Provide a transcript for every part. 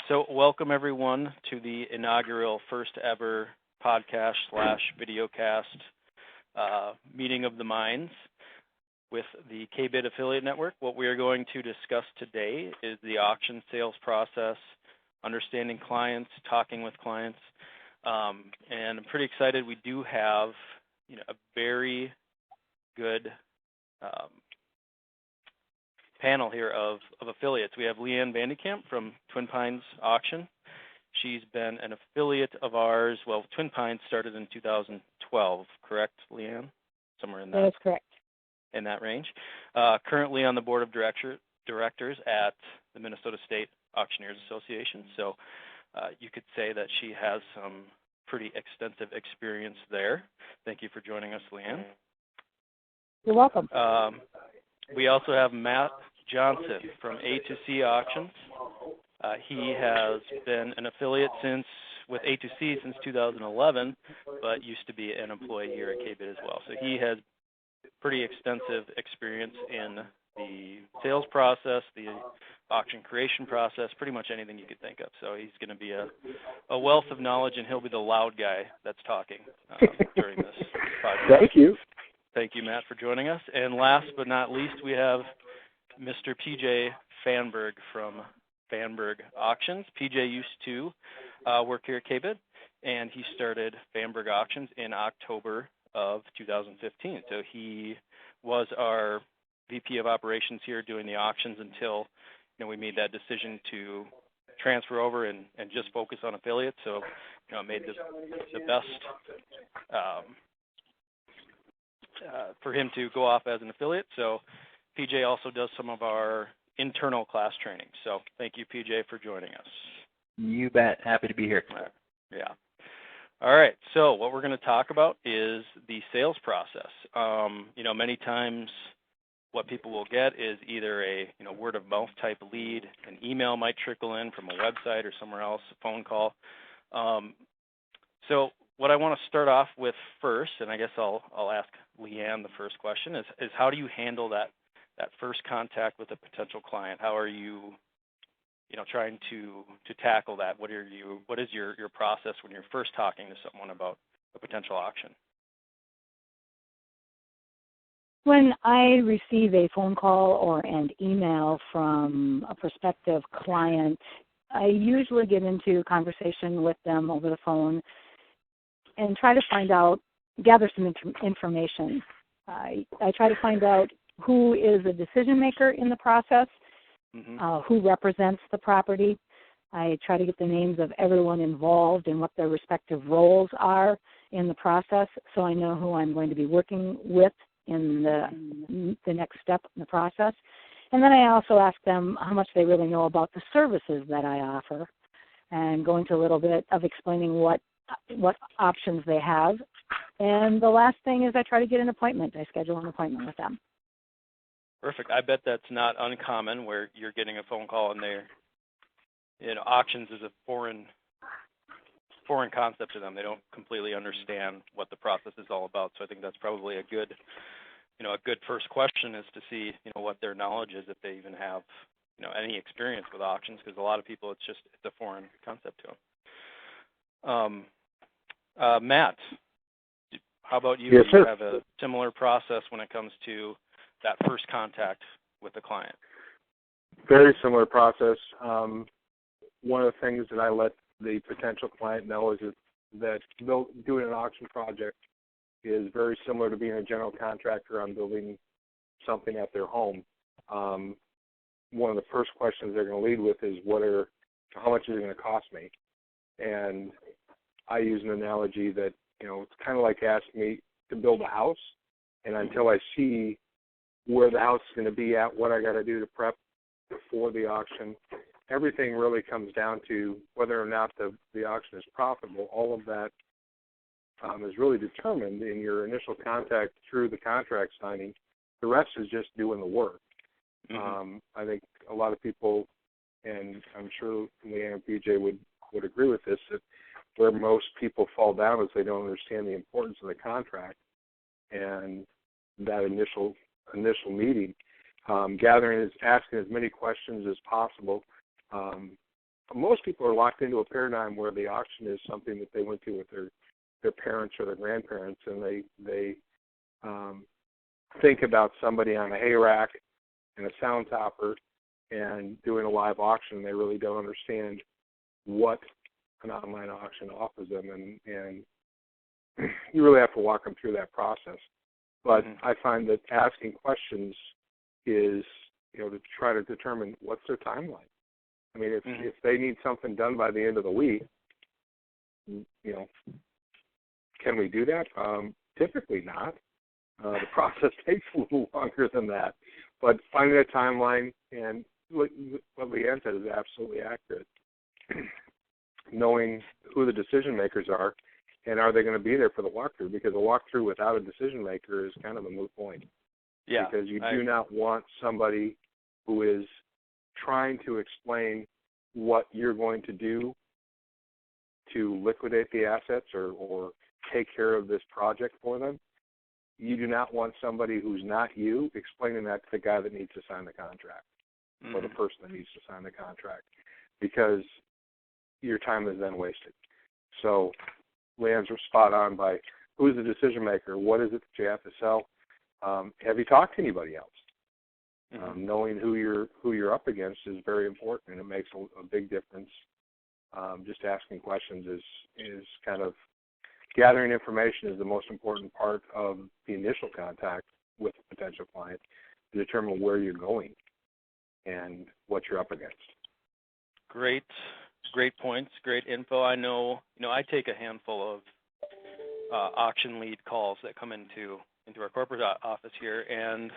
So welcome everyone to the inaugural first ever podcast / videocast meeting of the minds with the KBID Affiliate Network. What we are going to discuss today is the auction sales process, understanding clients, talking with clients, and I'm pretty excited. We do have a very good panel here of affiliates. We have Leanne Vandekamp from Twin Pines Auction. She's been an affiliate of ours. Well, Twin Pines started in 2012, correct, Leanne? Somewhere in that. That is correct. In that range. Currently on the board of directors at the Minnesota State Auctioneers Association. So you could say that she has some pretty extensive experience there. Thank you for joining us, Leanne. You're welcome. We also have Matt Johnson from A2C Auctions. He has been an affiliate with A2C since 2011, but used to be an employee here at KBID as well. So he has pretty extensive experience in the sales process, the auction creation process, pretty much anything you could think of. So he's going to be a wealth of knowledge, and he'll be the loud guy that's talking during this podcast. Thank you. Thank you, Matt, for joining us. And last but not least, we have Mr. PJ Fanberg from Fanberg Auctions. PJ used to work here at KBID, and he started Fanberg Auctions in October of 2015. So he was our VP of operations here doing the auctions until we made that decision to transfer over and just focus on affiliates. So it made the best for him to go off as an affiliate. So PJ also does some of our internal class training. So thank you, PJ, for joining us. You bet. Happy to be here. Yeah. All right. So what we're going to talk about is the sales process. Many times what people will get is either a word of mouth type lead, an email might trickle in from a website or somewhere else, a phone call. So what I want to start off with first, and I guess I'll ask Leanne the first question, is how do you handle that first contact with a potential client? How are you, trying to tackle that? What is your process when you're first talking to someone about a potential auction? When I receive a phone call or an email from a prospective client, I usually get into a conversation with them over the phone and try to gather some information. I try to find out who is a decision maker in the process, who represents the property. I try to get the names of everyone involved and what their respective roles are in the process, so I know who I'm going to be working with in the next step in the process. And then I also ask them how much they really know about the services that I offer, and go into a little bit of explaining what options they have. And the last thing is I try to get an appointment. I schedule an appointment with them. Perfect. I bet that's not uncommon where you're getting a phone call and auctions is a foreign concept to them. They don't completely understand what the process is all about. So I think that's probably a good first question is to see, what their knowledge is, if they even have, any experience with auctions, because a lot of people, it's a foreign concept to them. Matt, how about you? Yes, Do you sir. have a similar process when it comes to that first contact with the client? Very similar process. One of the things that I let the potential client know is that doing an auction project is very similar to being a general contractor on building something at their home. One of the first questions they're going to lead with is how much is it going to cost me? And I use an analogy that, it's kind of like asking me to build a house, and until I see where the house is going to be at, what I got to do to prep before the auction, everything really comes down to whether or not the auction is profitable. All of that is really determined in your initial contact through the contract signing. The rest is just doing the work. I think a lot of people, and I'm sure Leanne and PJ would agree with this, that where most people fall down is they don't understand the importance of the contract and that initial meeting. Asking as many questions as possible. most people are locked into a paradigm where the auction is something that they went to with their parents or their grandparents, and they think about somebody on a hay rack and a sound topper and doing a live auction. They really don't understand what an online auction offers them, and you really have to walk them through that process. But I find that asking questions is, to try to determine what's their timeline. I mean, if they need something done by the end of the week, can we do that? Typically not. The process takes a little longer than that. But finding a timeline, and what Leanne said is absolutely accurate. Knowing who the decision makers are, and are they going to be there for the walkthrough? Because a walkthrough without a decision maker is kind of a moot point. Yeah. Because you do not want somebody who is trying to explain what you're going to do to liquidate the assets or take care of this project for them. You do not want somebody who's not you explaining that to the guy that needs to sign the contract or the person that needs to sign the contract, because your time is then wasted. So Leanne's spot on by who's the decision maker, what is it that you have to sell, have you talked to anybody else? Knowing who you're up against is very important, and it makes a big difference. Just asking questions is kind of gathering information is the most important part of the initial contact with a potential client to determine where you're going and what you're up against. Great points, great info. I know, I take a handful of auction lead calls that come into our corporate office here, and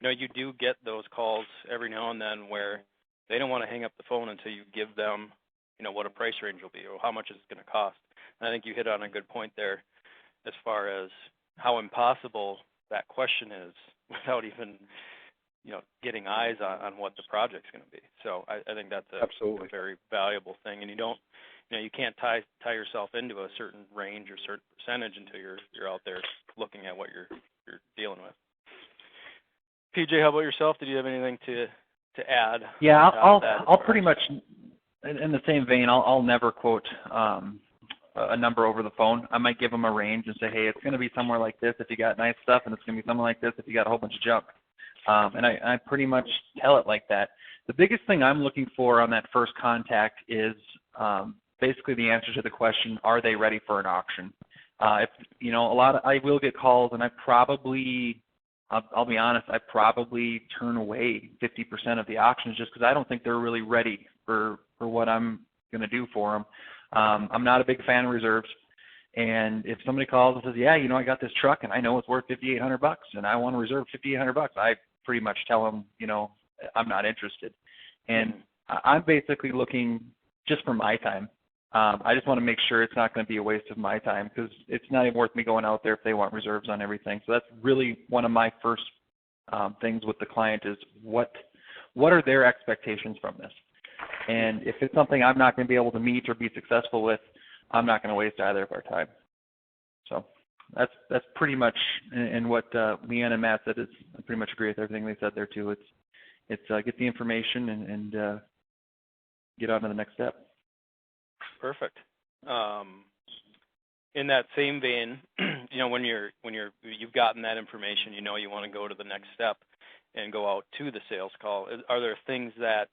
you do get those calls every now and then where they don't want to hang up the phone until you give them, what a price range will be or how much it's going to cost. And I think you hit on a good point there as far as how impossible that question is without even, getting eyes on what the project's going to be. So I think that's a very valuable thing. And you can't tie yourself into a certain range or certain percentage until you're out there looking at what you're dealing with. PJ, how about yourself? Did you have anything to add? Yeah, I'll pretty much, in the same vein, I'll never quote a number over the phone. I might give them a range and say, hey, it's going to be somewhere like this if you got nice stuff, and it's going to be somewhere like this if you got a whole bunch of junk. And I pretty much tell it like that. The biggest thing I'm looking for on that first contact is basically the answer to the question, are they ready for an auction? I will get calls, and I'll be honest, I probably turn away 50% of the auctions just because I don't think they're really ready for what I'm going to do for them. I'm not a big fan of reserves, and if somebody calls and says, yeah, I got this truck and I know it's worth $5,800 and I want to reserve $5,800, I pretty much tell them, I'm not interested. And I'm basically looking just for my time. I just want to make sure it's not going to be a waste of my time, because it's not even worth me going out there if they want reserves on everything. So that's really one of my first things with the client is what are their expectations from this? And if it's something I'm not going to be able to meet or be successful with, I'm not going to waste either of our time. So that's pretty much, and what Leanne and Matt said is, I pretty much agree with everything they said there too. It's get the information and get on to the next step. Perfect. In that same vein, when you've gotten that information, you want to go to the next step and go out to the sales call. Are there things that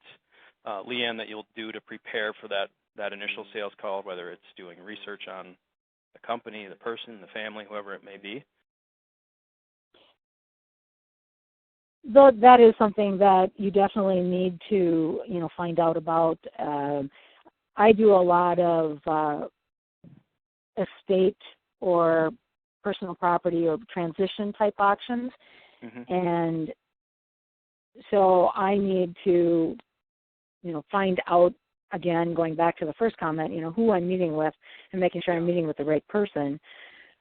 Leanne, that you'll do to prepare for that initial sales call, whether it's doing research on the company, the person, the family, whoever it may be? Though that is something that you definitely need to, find out about. I do a lot of estate or personal property or transition type auctions, and so I need to, find out, again, going back to the first comment, who I'm meeting with and making sure I'm meeting with the right person.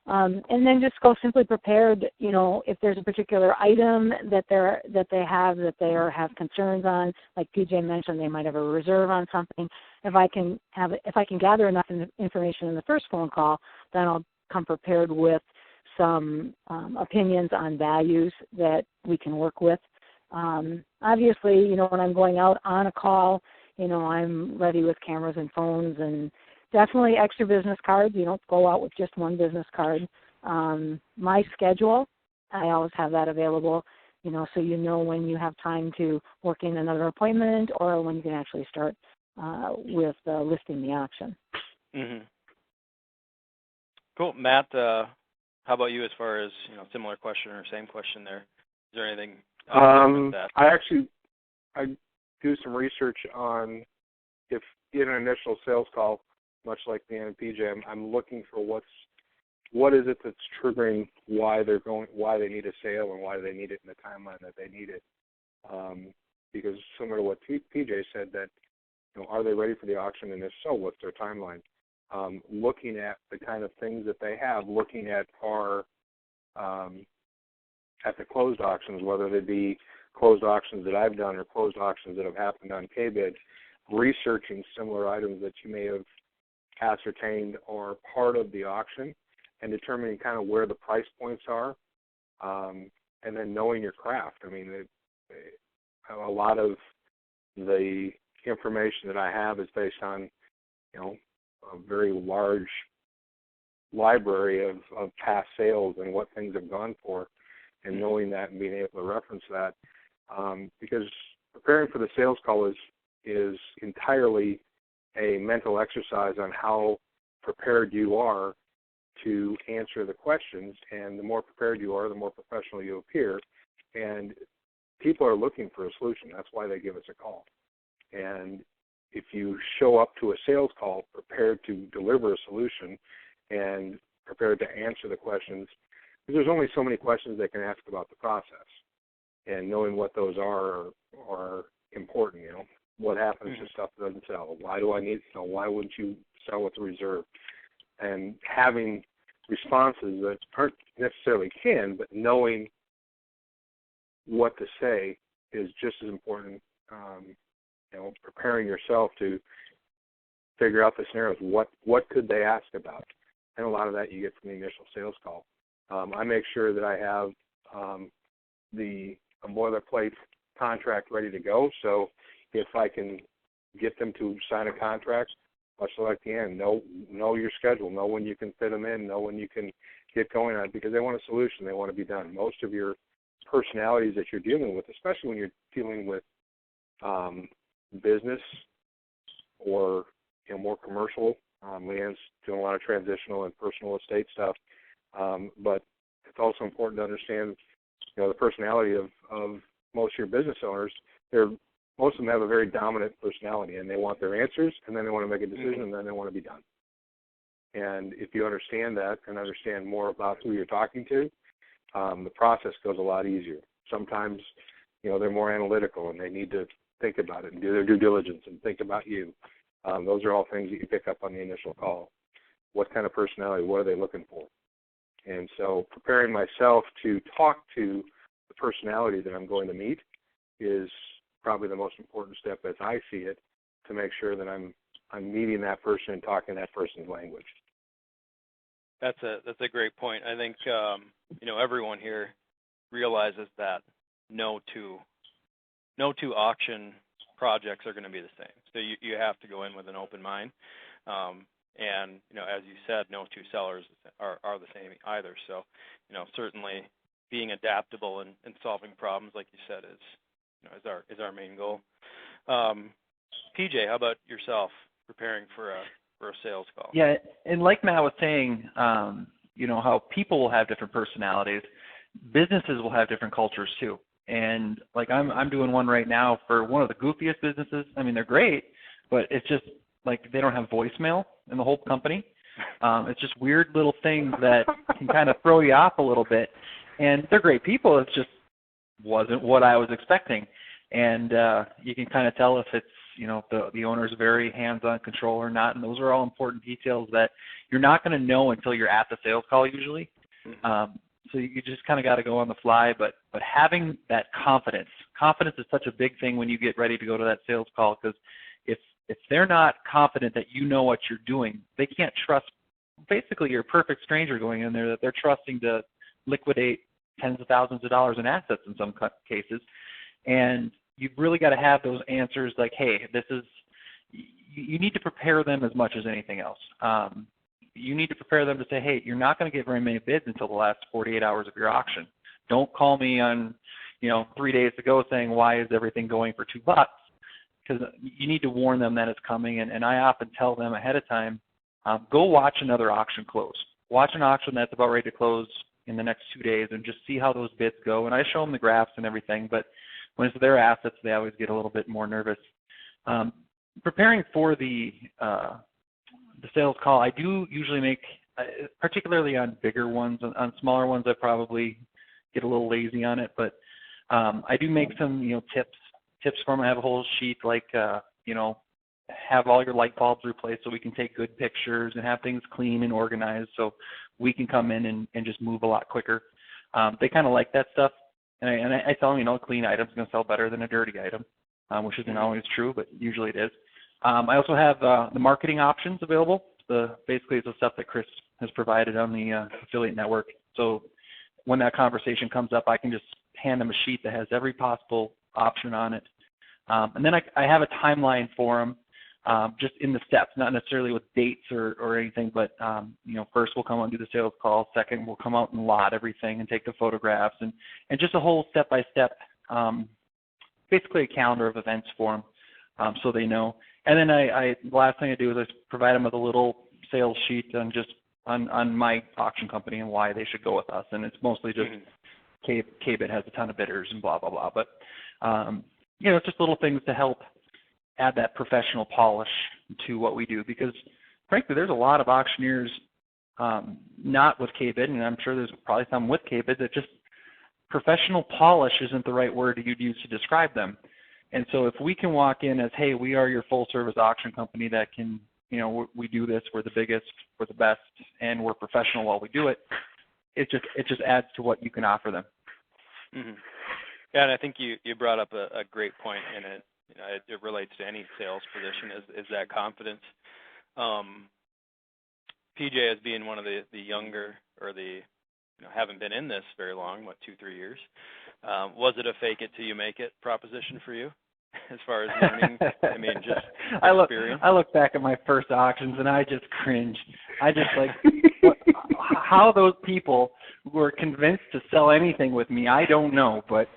And then just go simply prepared, if there's a particular item that they have concerns on, like PJ mentioned, they might have a reserve on something. If I can gather enough information in the first phone call, then I'll come prepared with some opinions on values that we can work with. Obviously, when I'm going out on a call, I'm ready with cameras and phones, and definitely extra business cards. You don't go out with just one business card. My schedule, I always have that available, so when you have time to work in another appointment or when you can actually start with listing the auction. Mm-hmm. Cool. Matt, how about you as far as, similar question or same question there? Is there anything different that? I do some research on if in an initial sales call, much like the NPJ, I'm looking for what is it that's triggering why they need a sale and why they need it in the timeline that they need it. Because similar to what PJ said, that are they ready for the auction, and if so, what's their timeline? Looking at the kind of things that they have, looking at at the closed auctions, whether they be closed auctions that I've done or closed auctions that have happened on KBID, researching similar items that you may have ascertained are part of the auction, and determining kind of where the price points are, and then knowing your craft. I mean, a lot of the information that I have is based on, a very large library of past sales and what things have gone for, and knowing that and being able to reference that. Because preparing for the sales call is entirely a mental exercise on how prepared you are to answer the questions, and the more prepared you are, the more professional you appear, and people are looking for a solution. That's why they give us a call. And if you show up to a sales call prepared to deliver a solution and prepared to answer the questions, because there's only so many questions they can ask about the process, and knowing what those are important. What happens if stuff doesn't sell? Why do I need to sell? Why wouldn't you sell with the reserve? And having responses that aren't necessarily canned, but knowing what to say is just as important. Preparing yourself to figure out the scenarios. What could they ask about? And a lot of that you get from the initial sales call. I make sure that I have a boilerplate contract ready to go. So if I can get them to sign a contract, much like the end, know your schedule, know when you can fit them in, know when you can get going on it, because they want a solution, they want to be done. Most of your personalities that you're dealing with, especially when you're dealing with business or more commercial, Leanne's doing a lot of transitional and personal estate stuff, but it's also important to understand the personality of most of your business owners. Most of them have a very dominant personality, and they want their answers, and then they want to make a decision, and then they want to be done. And if you understand that and understand more about who you're talking to, the process goes a lot easier. Sometimes, they're more analytical, and they need to think about it and do their due diligence and think about you. Those are all things that you pick up on the initial call. What kind of personality? What are they looking for? And so preparing myself to talk to the personality that I'm going to meet is probably the most important step as I see it, to make sure that I'm meeting that person and talking that person's language. That's a great point. I think everyone here realizes that no two auction projects are going to be the same. So you have to go in with an open mind. And as you said, no two sellers are the same either. So certainly being adaptable and solving problems, like you said, is our main goal. PJ, how about yourself preparing for a sales call? Yeah, and like Matt was saying, how people will have different personalities, businesses will have different cultures too. And like I'm doing one right now for one of the goofiest businesses. I mean, they're great, but it's just like they don't have voicemail in the whole company. It's just weird little things that can kind of throw you off a little bit. And they're great people. It just wasn't what I was expecting. And you can kind of tell if it's, the owner's very hands-on control or not. And those are all important details that you're not going to know until you're at the sales call usually. So you just kind of got to go on the fly. But having that confidence is such a big thing when you get ready to go to that sales call, because if they're not confident that you know what you're doing, they can't trust. Basically, you're a perfect stranger going in there that they're trusting to liquidate tens of thousands of dollars in assets in some cases. And you've really got to have those answers like, hey, this is you need to prepare them as much as anything else. You need to prepare them to say, hey, you're not going to get very many bids until the last 48 hours of your auction. Don't call me on, 3 days ago saying, why is everything going for $2? Because you need to warn them that it's coming. And I often tell them ahead of time, go watch another auction close. Watch an auction that's about ready to close in the next 2 days and just see how those bids go. And I show them the graphs and everything, but when it's their assets, they always get a little bit more nervous. Preparing for the sales call, I do usually make, particularly on bigger ones. On smaller ones, I probably get a little lazy on it, but I do make some, tips for them. I have a whole sheet like, have all your light bulbs replaced so we can take good pictures and have things clean and organized so we can come in and just move a lot quicker. They kind of like that stuff. And I tell them, a clean item's going to sell better than a dirty item, which isn't always true, but usually it is. I also have the marketing options available. Basically, it's the stuff that Chris has provided on the affiliate network. So when that conversation comes up, I can just hand them a sheet that has every possible option on it. And then I have a timeline for them, just in the steps, not necessarily with dates or anything, but, first we'll come out and do the sales call. Second, we'll come out and lot everything and take the photographs and just a whole step-by-step, basically a calendar of events for them, so they know. And then the last thing I do is I provide them with a little sales sheet on my auction company and why they should go with us. And it's mostly just KBID has a ton of bidders and blah, blah, blah. But, it's just little things to help add that professional polish to what we do, because frankly, there's a lot of auctioneers not with KBID, and I'm sure there's probably some with KBID that just professional polish isn't the right word you'd use to describe them. And so if we can walk in as, hey, we are your full service auction company that can, we do this, we're the biggest, we're the best, and we're professional while we do it, it just adds to what you can offer them. Mm-hmm. Yeah, and I think you brought up a great point in it. It relates to any sales position is that confidence. PJ, as being one of the younger or the haven't been in this very long, 2-3 years, was it a fake it till you make it proposition for you as far as learning? I mean, just experience. I look back at my first auctions and I just cringe. I just how those people were convinced to sell anything with me, I don't know, but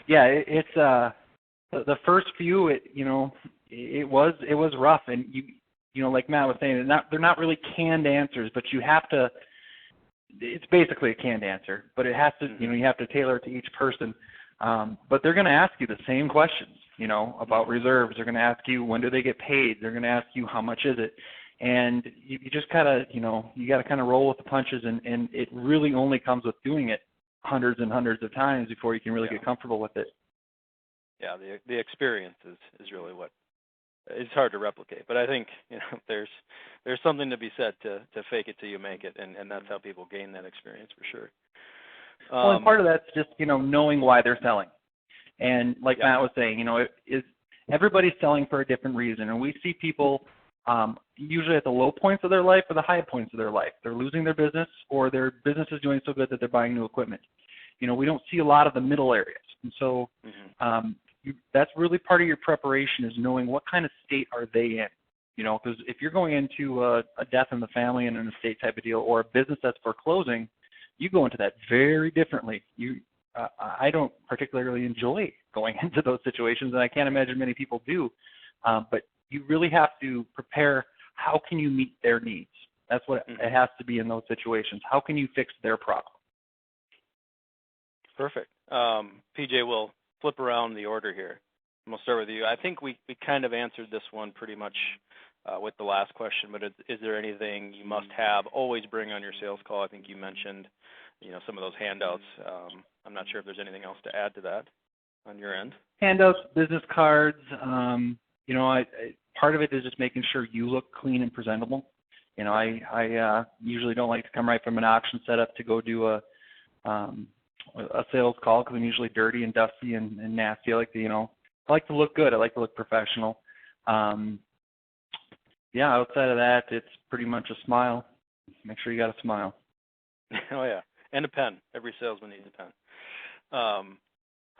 it's the first few, it was rough, and like Matt was saying, they're not really canned answers, but you have to. It's basically a canned answer, but it has to, you have to tailor it to each person. But they're going to ask you the same questions, about reserves. They're going to ask you when do they get paid. They're going to ask you how much is it, and you just gotta, you got to kind of roll with the punches, and it really only comes with doing it hundreds and hundreds of times before you can really get comfortable with it. Yeah, the experience is really what it's hard to replicate. But I think there's something to be said to fake it till you make it, and that's how people gain that experience for sure. Well, and part of that's just knowing why they're selling, and like Matt was saying, everybody's selling for a different reason, and we see people usually at the low points of their life or the high points of their life. They're losing their business, or their business is doing so good that they're buying new equipment. We don't see a lot of the middle areas, and so that's really part of your preparation, is knowing what kind of state are they in. Because if you're going into a death in the family and an estate type of deal, or a business that's foreclosing, you go into that very differently. I don't particularly enjoy going into those situations, and I can't imagine many people do. But you really have to prepare. How can you meet their needs? That's what it has to be in those situations. How can you fix their problem? Perfect. PJ, we'll flip around the order here. And we'll start with you. I think we kind of answered this one pretty much with the last question, but is there anything you must have, always bring on your sales call? I think you mentioned, some of those handouts. I'm not sure if there's anything else to add to that on your end. Handouts, business cards. Part of it is just making sure you look clean and presentable. I usually don't like to come right from an auction setup to go do a sales call, because I'm usually dirty and dusty and nasty. I like to look good. I like to look professional. Outside of that, it's pretty much a smile. Make sure you got a smile. Oh yeah, and a pen. Every salesman needs a pen. How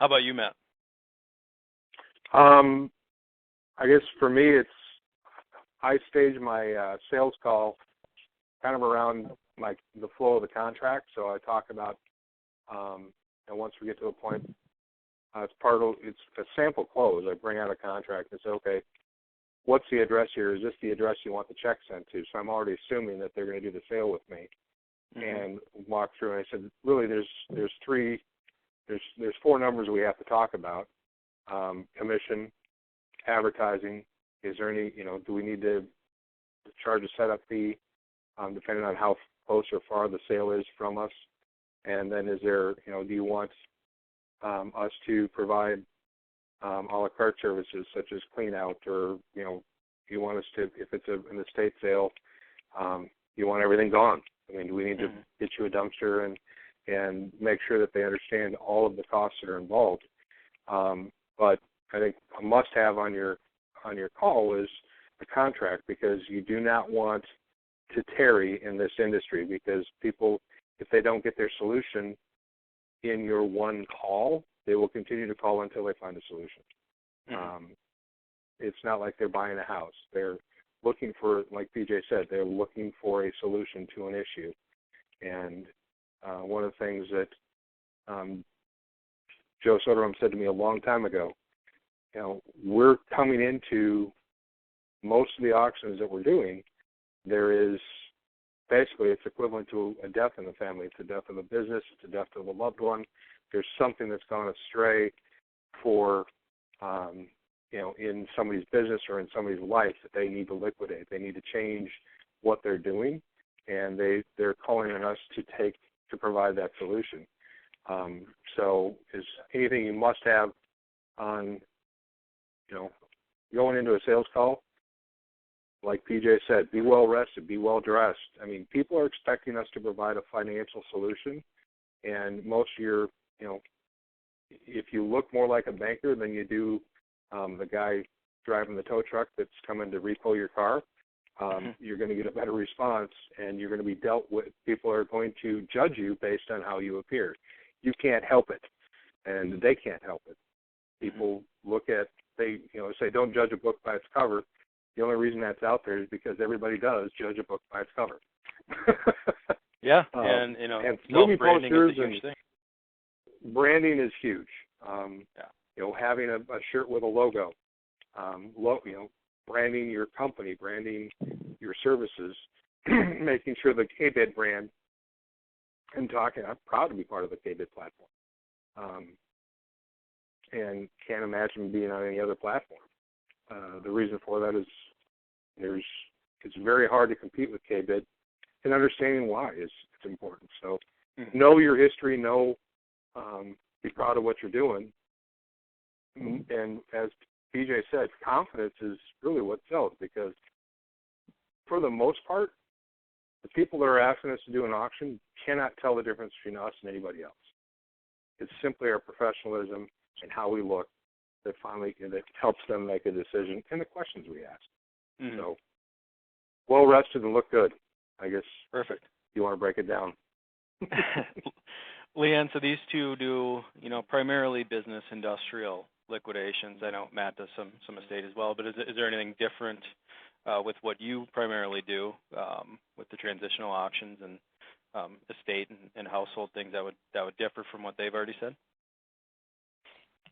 about you, Matt? I guess for me, I stage my sales call kind of around like the flow of the contract. So I talk about, and once we get to a point, it's a sample close. I bring out a contract and say, okay, what's the address here? Is this the address you want the check sent to? So I'm already assuming that they're going to do the sale with me, and walk through. And I said, really, there's four numbers we have to talk about: commission, advertising. Is there any, do we need to charge a setup fee, depending on how close or far the sale is from us? And then is there, do you want us to provide a la carte services such as clean out, or, do you want us to, if it's an estate sale, you want everything gone? I mean, do we need to get you a dumpster and make sure that they understand all of the costs that are involved? But I think a must-have on your call is a contract, because you do not want to tarry in this industry, because people, if they don't get their solution in your one call, they will continue to call until they find a solution. It's not like they're buying a house. They're looking for, like PJ said, they're looking for a solution to an issue. And one of the things that Joe Soderholm said to me a long time ago, we're coming into most of the auctions that we're doing, there is basically, it's equivalent to a death in the family. It's a death of a business. It's a death of a loved one. There's something that's gone astray for, in somebody's business or in somebody's life that they need to liquidate. They need to change what they're doing, and they're calling on us to provide that solution. So is anything you must have on, going into a sales call, like PJ said, be well rested, be well dressed. I mean, people are expecting us to provide a financial solution, and most of your, if you look more like a banker than you do the guy driving the tow truck that's coming to repo your car, you're going to get a better response, and you're going to be dealt with. People are going to judge you based on how you appear. You can't help it, and they can't help it. People look at, they say, don't judge a book by its cover. The only reason that's out there is because everybody does judge a book by its cover. Yeah, and self-branding is a huge thing. Branding is huge. Having a shirt with a logo, branding your company, branding your services, making sure the KBID brand, I'm proud to be part of the KBID platform, and can't imagine being on any other platform. The reason for that is it's very hard to compete with KBID, and understanding why is important. So know your history, be proud of what you're doing, and as PJ said, confidence is really what sells, because for the most part, the people that are asking us to do an auction cannot tell the difference between us and anybody else. It's simply our professionalism and how we look that helps them make a decision, and the questions we ask. So, well rested and look good, I guess. Perfect. You want to break it down? Leanne, so these two do, primarily business industrial liquidations. I know Matt does some estate as well, but is there anything different with what you primarily do with the transitional auctions and estate and household things that would differ from what they've already said?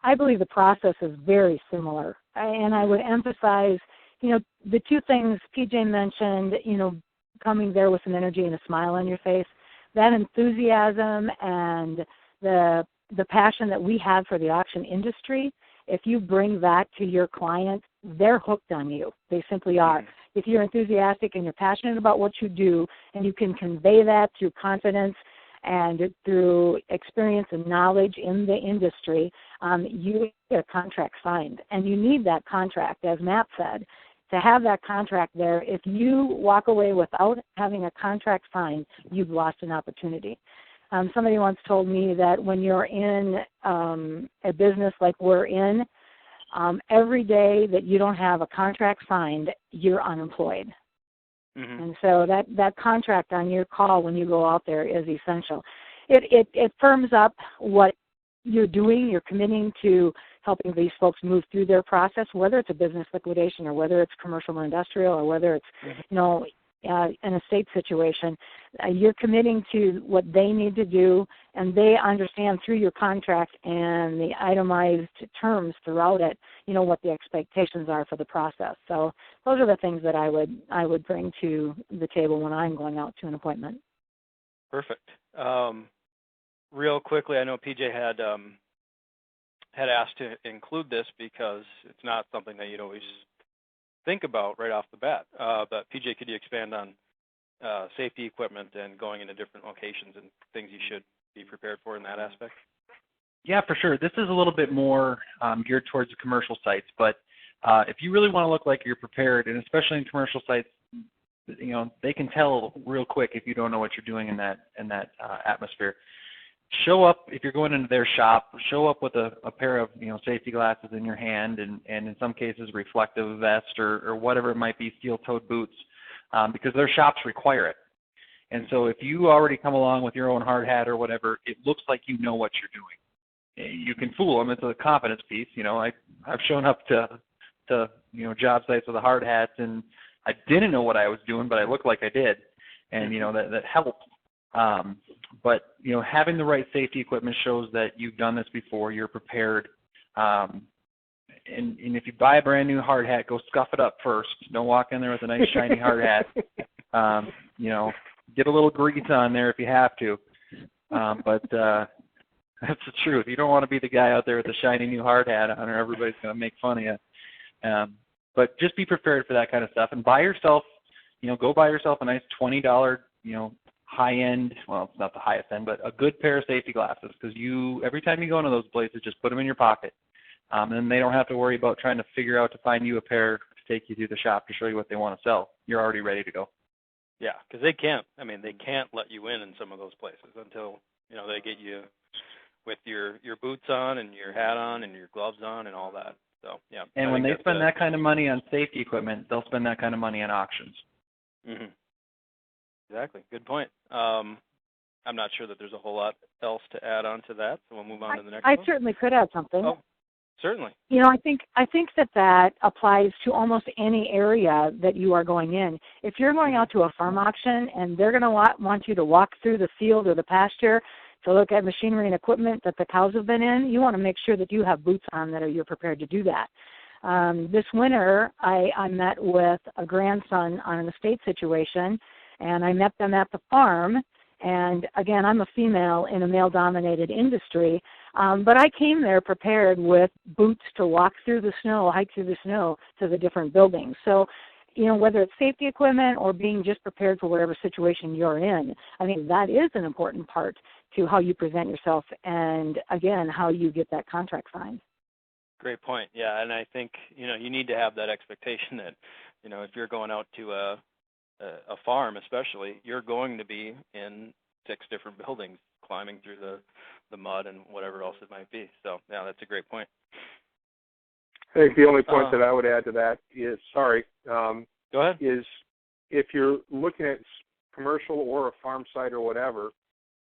I believe the process is very similar, and I would emphasize, the two things PJ mentioned, coming there with some energy and a smile on your face, that enthusiasm and the passion that we have for the auction industry. If you bring that to your client, they're hooked on you. They simply are. If you're enthusiastic and you're passionate about what you do, and you can convey that through confidence and through experience and knowledge in the industry, you get a contract signed. And you need that contract, as Matt said, to have that contract there. If you walk away without having a contract signed, you've lost an opportunity. Somebody once told me that when you're in a business like we're in, every day that you don't have a contract signed, you're unemployed. And so that contract on your call when you go out there is essential. It firms up what you're doing, you're committing to helping these folks move through their process, whether it's a business liquidation or whether it's commercial or industrial or whether it's, an estate situation. You're committing to what they need to do, and they understand through your contract and the itemized terms throughout it, what the expectations are for the process. So those are the things that I would bring to the table when I'm going out to an appointment. Perfect. Real quickly, I know PJ had asked to include this because it's not something that you'd always think about right off the bat. But PJ, could you expand on safety equipment and going into different locations and things you should be prepared for in that aspect? Yeah, for sure. This is a little bit more geared towards the commercial sites, but if you really want to look like you're prepared, and especially in commercial sites, they can tell real quick if you don't know what you're doing in that atmosphere. Show up, if you're going into their shop, show up with a pair of safety glasses in your hand, and in some cases reflective vest or whatever it might be, steel-toed boots, because their shops require it. And so if you already come along with your own hard hat or whatever, it looks like you know what you're doing. You can fool them. It's a confidence piece. I've shown up to job sites with a hard hat, and I didn't know what I was doing, but I looked like I did, and that helped. But having the right safety equipment shows that you've done this before. You're prepared. And if you buy a brand new hard hat, go scuff it up first. Don't walk in there with a nice shiny hard hat. Get a little grease on there if you have to. But that's the truth. You don't want to be the guy out there with a shiny new hard hat on, or everybody's going to make fun of you. But just be prepared for that kind of stuff, and buy yourself. Go buy yourself a nice $20. High-end, well, it's not the highest end, but a good pair of safety glasses, because every time you go into those places, just put them in your pocket. And they don't have to worry about trying to figure out to find you a pair to take you through the shop to show you what they want to sell. You're already ready to go. Yeah, because they can't let you in some of those places until, they get you with your boots on and your hat on and your gloves on and all that. So, yeah. And when they spend that kind of money on safety equipment, they'll spend that kind of money on auctions. Mm-hmm. Exactly. Good point. I'm not sure that there's a whole lot else to add on to that, so we'll move on to the next one. I certainly could add something. Oh, certainly. I think that applies to almost any area that you are going in. If you're going out to a farm auction and they're going to want you to walk through the field or the pasture to look at machinery and equipment that the cows have been in, you want to make sure that you have boots on that you're prepared to do that. This winter, I met with a grandson on an estate situation, and I met them at the farm. And again, I'm a female in a male-dominated industry, but I came there prepared with boots to walk through the snow, hike through the snow to the different buildings. So, whether it's safety equipment or being just prepared for whatever situation you're in, I think that is an important part to how you present yourself and, again, how you get that contract signed. Great point. Yeah, and I think, you need to have that expectation that, if you're going out to a farm especially, you're going to be in 6 different buildings climbing through the mud and whatever else it might be. So, yeah, that's a great point. I think the only point that I would add to that is, go ahead, is if you're looking at commercial or a farm site or whatever,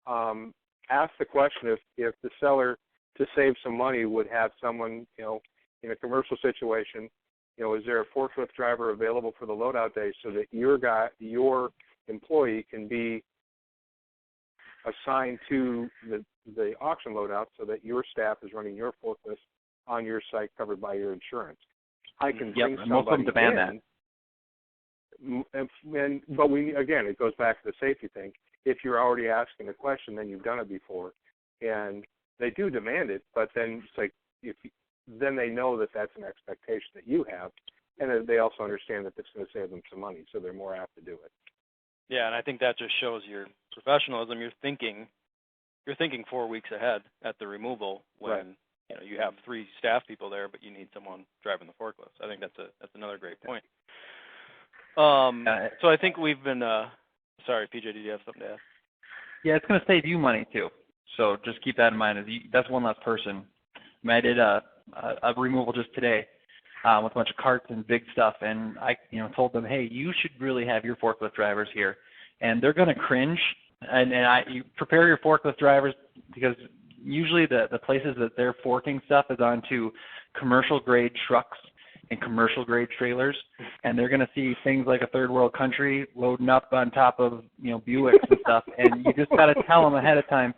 ask the question if the seller, to save some money, would have someone, in a commercial situation, is there a forklift driver available for the loadout day so that your employee can be assigned to the auction loadout so that your staff is running your forklift on your site covered by your insurance? I can bring somebody most of them demand that. But it goes back to the safety thing. If you're already asking a question, then you've done it before, and they do demand it. But then it's like then they know that that's an expectation that you have, and they also understand that it's going to save them some money, so they're more apt to do it. Yeah, and I think that just shows your professionalism. You're thinking 4 weeks ahead at the removal when right. You have 3 staff people there, but you need someone driving the forklift. I think that's another great point. So I think we've been. Sorry, PJ, did you have something to add? Yeah, it's going to save you money too. So just keep that in mind. That's one less person. I did a removal just today with a bunch of carts and big stuff, and I told them, hey, you should really have your forklift drivers here, and they're going to cringe. And you prepare your forklift drivers because usually the places that they're forking stuff is onto commercial grade trucks and commercial grade trailers, and they're going to see things like a third world country loading up on top of Buicks and stuff, and you just got to tell them ahead of time,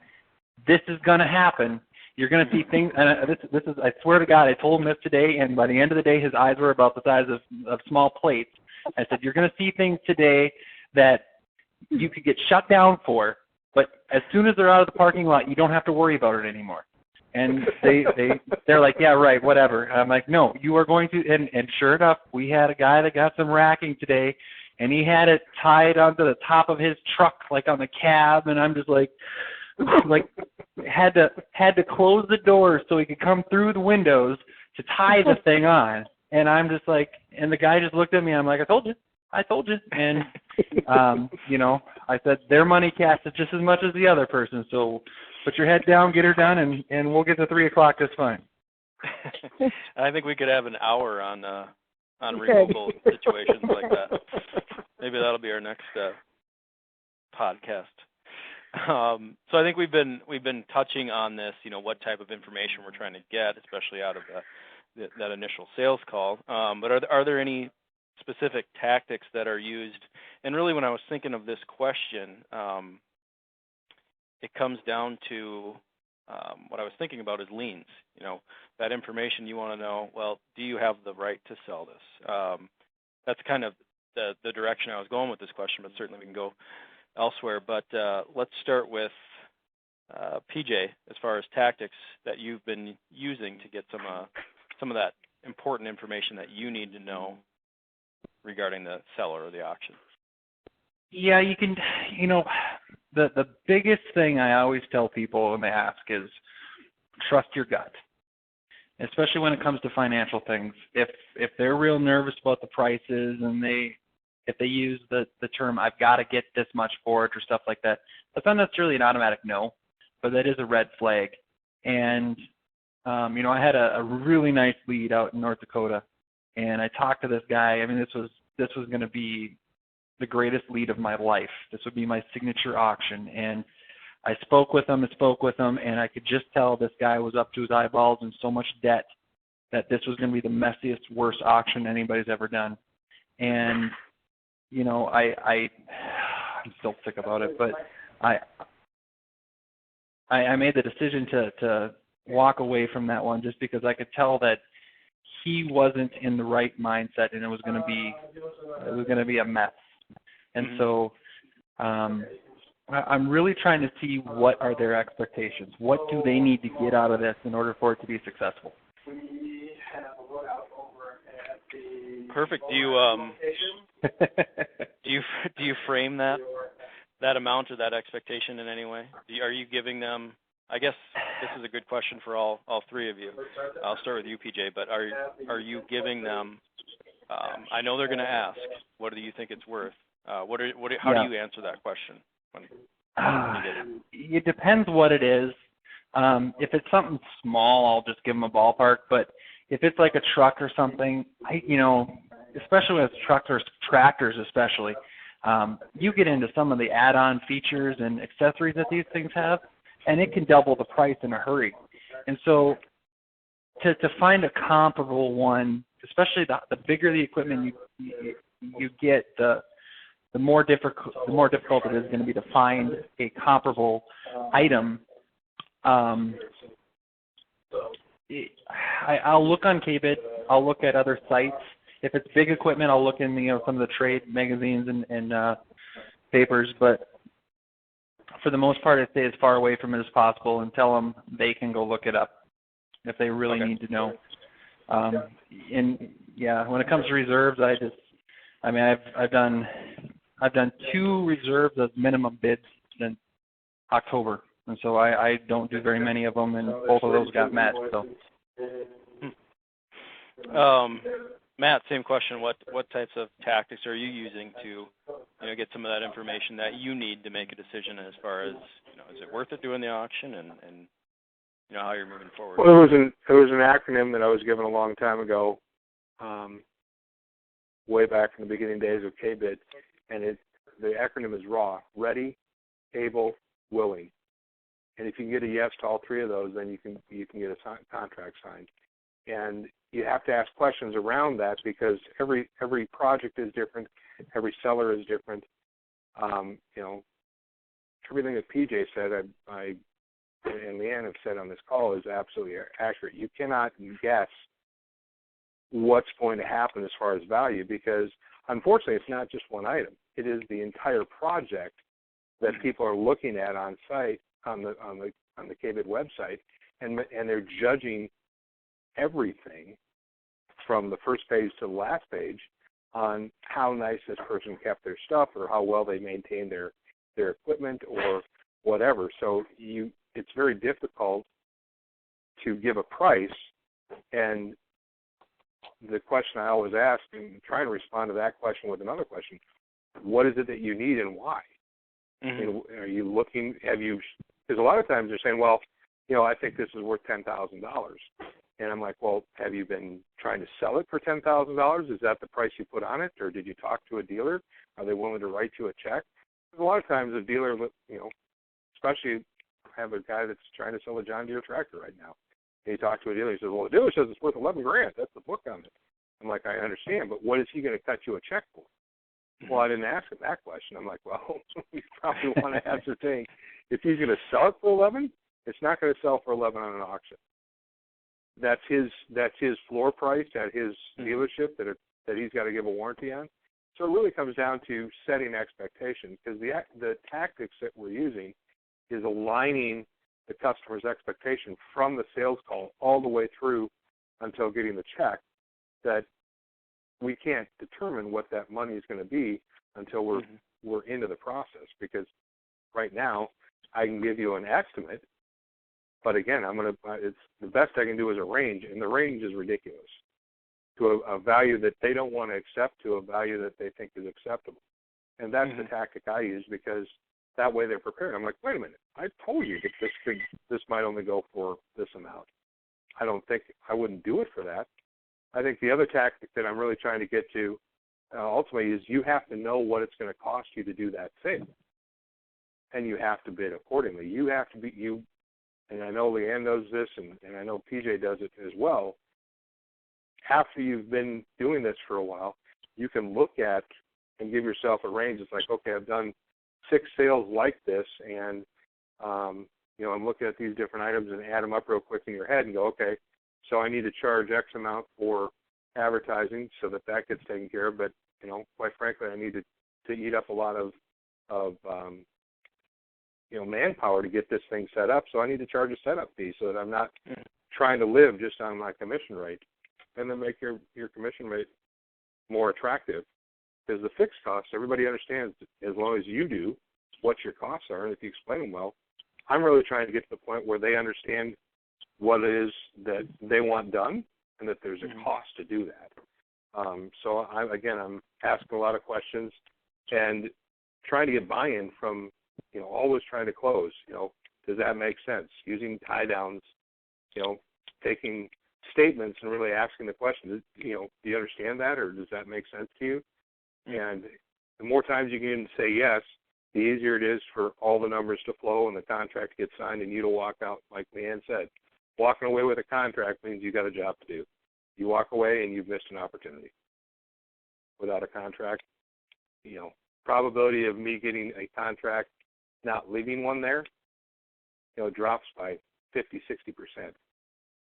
this is going to happen. You're going to see things, and this is, I swear to God, I told him this today, and by the end of the day, his eyes were about the size of small plates. I said, you're going to see things today that you could get shut down for, but as soon as they're out of the parking lot, you don't have to worry about it anymore. And they're like, yeah, right, whatever. And I'm like, no, you are going to, and sure enough, we had a guy that got some racking today, and he had it tied onto the top of his truck, like on the cab, and I'm just like had to close the doors so he could come through the windows to tie the thing on. And I'm just like, and the guy just looked at me, and I'm like, I told you. And, I said, their money costs just as much as the other person, so put your head down, get her done, and we'll get to 3 o'clock just fine. I think we could have an hour on removal situations like that. Maybe that'll be our next podcast. So I think we've been touching on this, what type of information we're trying to get, especially out of that initial sales call. But are there any specific tactics that are used? And really, when I was thinking of this question, it comes down to what I was thinking about is liens. That information you want to know, well, do you have the right to sell this? That's kind of the direction I was going with this question, but certainly we can go elsewhere. But let's start with PJ, as far as tactics that you've been using to get some of that important information that you need to know regarding the seller or the auction. Yeah, you can, the biggest thing I always tell people when they ask is trust your gut, especially when it comes to financial things. If they're real nervous about the prices and if they use the term, I've got to get this much for it or stuff like that, that's not necessarily an automatic no, but that is a red flag. And, I had a really nice lead out in North Dakota, and I talked to this guy. I mean, this was going to be the greatest lead of my life. This would be my signature auction. And I spoke with him, and I could just tell this guy was up to his eyeballs in so much debt that this was going to be the messiest, worst auction anybody's ever done. And, I'm still sick about it, but I made the decision to walk away from that one just because I could tell that he wasn't in the right mindset, and it was going to be a mess. And so I'm really trying to see what are their expectations. What do they need to get out of this in order for it to be successful? Perfect. Do you frame that amount or that expectation in any way? Are you giving them? I guess this is a good question for all three of you. I'll start with you, PJ. But are you giving them? I know they're going to ask, what do you think it's worth? How do you answer that question? When you get it? It depends what it is. If it's something small, I'll just give them a ballpark. But if it's like a truck or something, especially with tractors especially, you get into some of the add-on features and accessories that these things have, and it can double the price in a hurry. And so to find a comparable one, especially the bigger the equipment you get, the more difficult it is going to be to find a comparable item. I'll look on KBID. I'll look at other sites. If it's big equipment, I'll look in some of the trade magazines and papers. But for the most part, I stay as far away from it as possible and tell them they can go look it up if they really need to know. When it comes to reserves, I've done 2 reserves as minimum bids since October, and so I don't do very many of them, and both of those got met. So, Matt, same question. What types of tactics are you using to get some of that information that you need to make a decision as far as is it worth it doing the auction and how you're moving forward? Well, it was an acronym that I was given a long time ago, way back in the beginning days of KBID, and the acronym is RAW: Ready, Able, Willing. And if you can get a yes to all three of those, then you can get a contract signed. And you have to ask questions around that because every project is different, every seller is different. Everything that PJ said, I and Leanne have said on this call is absolutely accurate. You cannot guess what's going to happen as far as value because, unfortunately, it's not just one item. It is the entire project that people are looking at on site on the KBID website, and they're judging everything from the first page to the last page on how nice this person kept their stuff or how well they maintained their equipment or whatever. So it's very difficult to give a price. And the question I always ask, and try to respond to that question with another question, what is it that you need and why? Mm-hmm. Are you looking, because a lot of times they're saying, well, I think this is worth $10,000. And I'm like, well, have you been trying to sell it for $10,000? Is that the price you put on it? Or did you talk to a dealer? Are they willing to write you a check? Because a lot of times a dealer, especially I have a guy that's trying to sell a John Deere tractor right now. And he talked to a dealer. He says, well, the dealer says it's worth $11,000. That's the book on it. I'm like, I understand, but what is he going to cut you a check for? Well, I didn't ask him that question. I'm like, well, you probably want to ascertain if he's going to sell it for 11. It's not going to sell for 11 on an auction. That's his floor price at his dealership that he's got to give a warranty on. So it really comes down to setting expectations because the tactics that we're using is aligning the customer's expectation from the sales call all the way through until getting the check, that we can't determine what that money is going to be until we're into the process. Because right now I can give you an estimate, but again, it's the best I can do is a range, and the range is ridiculous to a value that they don't want to accept to a value that they think is acceptable. And that's the tactic I use because that way they're prepared. I'm like, wait a minute, I told you that this might only go for this amount. I wouldn't do it for that. I think the other tactic that I'm really trying to get to ultimately is you have to know what it's going to cost you to do that sale. And you have to bid accordingly. You have to be, and I know Leanne does this, and I know PJ does it as well. After you've been doing this for a while, you can look at and give yourself a range. It's like, okay, I've done 6 sales like this, and I'm looking at these different items and add them up real quick in your head and go, okay, so I need to charge X amount for advertising so that gets taken care of. But quite frankly, I need to eat up a lot of manpower to get this thing set up. So I need to charge a setup fee so that I'm not trying to live just on my commission rate, and then make your commission rate more attractive. Because the fixed costs, everybody understands as long as you do what your costs are, and if you explain them well. I'm really trying to get to the point where they understand what it is that they want done and that there's a cost to do that. So I'm asking a lot of questions and trying to get buy-in from, always trying to close. Does that make sense? Using tie downs, taking statements and really asking the question, do you understand that, or does that make sense to you? And the more times you can say yes, the easier it is for all the numbers to flow and the contract to get signed and you to walk out, like Leanne said. Walking away with a contract means you got a job to do. You walk away and you've missed an opportunity. Without a contract, probability of me getting a contract, not leaving one there, drops by 50, 60%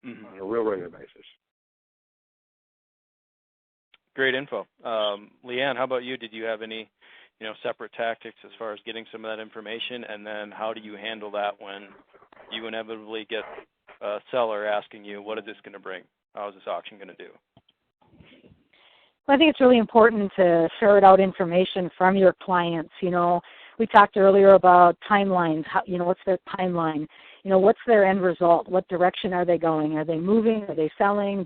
on a real regular basis. Great info. Leanne, how about you? Did you have any, separate tactics as far as getting some of that information? And then how do you handle that when you inevitably get a seller asking you, what is this going to bring? How is this auction going to do? Well, I think it's really important to ferret out information from your clients. We talked earlier about timelines. What's their timeline? What's their end result? What direction are they going? Are they moving? Are they selling?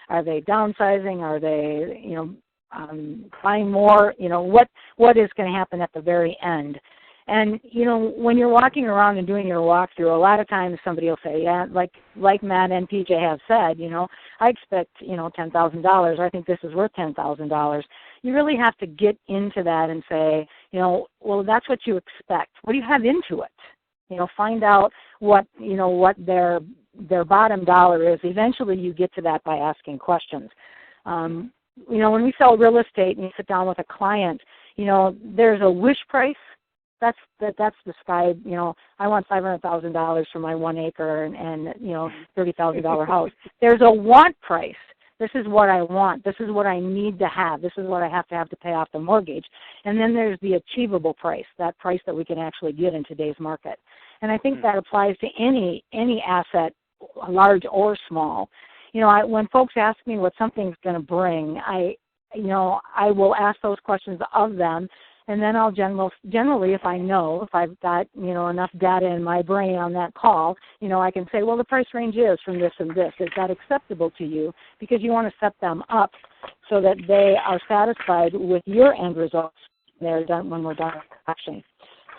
Are they downsizing? Are they, buying more? What is going to happen at the very end? And, when you're walking around and doing your walkthrough, a lot of times somebody will say, yeah, like Matt and PJ have said, I expect, $10,000. I think this is worth $10,000. You really have to get into that and say, well, that's what you expect. What do you have into it? Find out what their bottom dollar is. Eventually you get to that by asking questions. When we sell real estate and you sit down with a client, there's a wish price. That's described, I want $500,000 for my 1 acre and $30,000 house. There's a want price. This is what I want. This is what I need to have. This is what I have to pay off the mortgage. And then there's the achievable price, that price that we can actually get in today's market. And I think that applies to any asset, large or small. When folks ask me what something's going to bring, I will ask those questions of them, and then I'll generally, if I've got enough data in my brain on that call, I can say, well, the price range is from this and this. Is that acceptable to you? Because you want to set them up so that they are satisfied with your end results when we're done with action.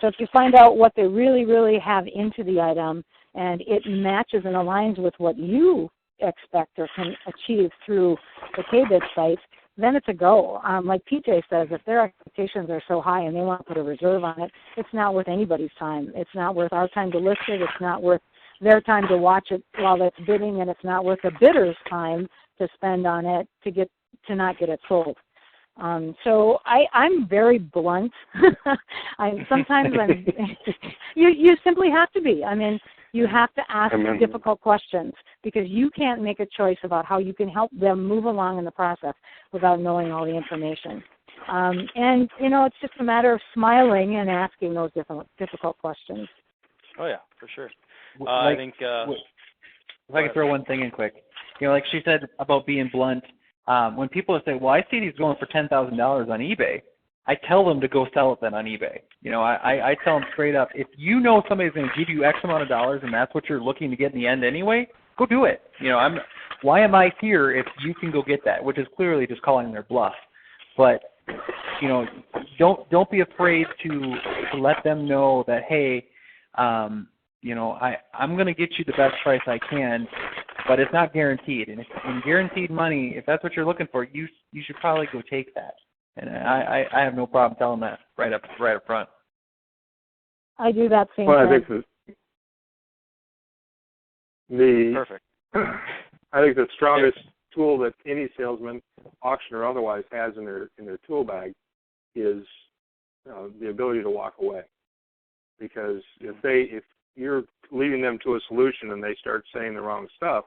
So if you find out what they really, really have into the item and it matches and aligns with what you expect or can achieve through the KBID site, then it's a go. Like PJ says, if their expectations are so high and they want to put a reserve on it, it's not worth anybody's time. It's not worth our time to list it. It's not worth their time to watch it while it's bidding, and it's not worth the bidder's time to spend on it to not get it sold. So I'm very blunt. Sometimes you simply have to be. You have to ask difficult questions because you can't make a choice about how you can help them move along in the process without knowing all the information. And it's just a matter of smiling and asking those difficult questions. Oh yeah, for sure. I think if I could throw one thing in quick, like she said about being blunt. When people say, "Well, I see these going for $10,000 on eBay," I tell them to go sell it then on eBay. I tell them straight up, if you know somebody's going to give you X amount of dollars and that's what you're looking to get in the end anyway, go do it. Why am I here if you can go get that? Which is clearly just calling their bluff. But don't be afraid to let them know that, hey, I'm going to get you the best price I can, but it's not guaranteed. And in guaranteed money, if that's what you're looking for, you should probably go take that. And I have no problem telling that right up front. I do that same thing. I think perfect. I think the strongest tool that any salesman, auction or otherwise, has in their tool bag is the ability to walk away. Because if you're leading them to a solution and they start saying the wrong stuff,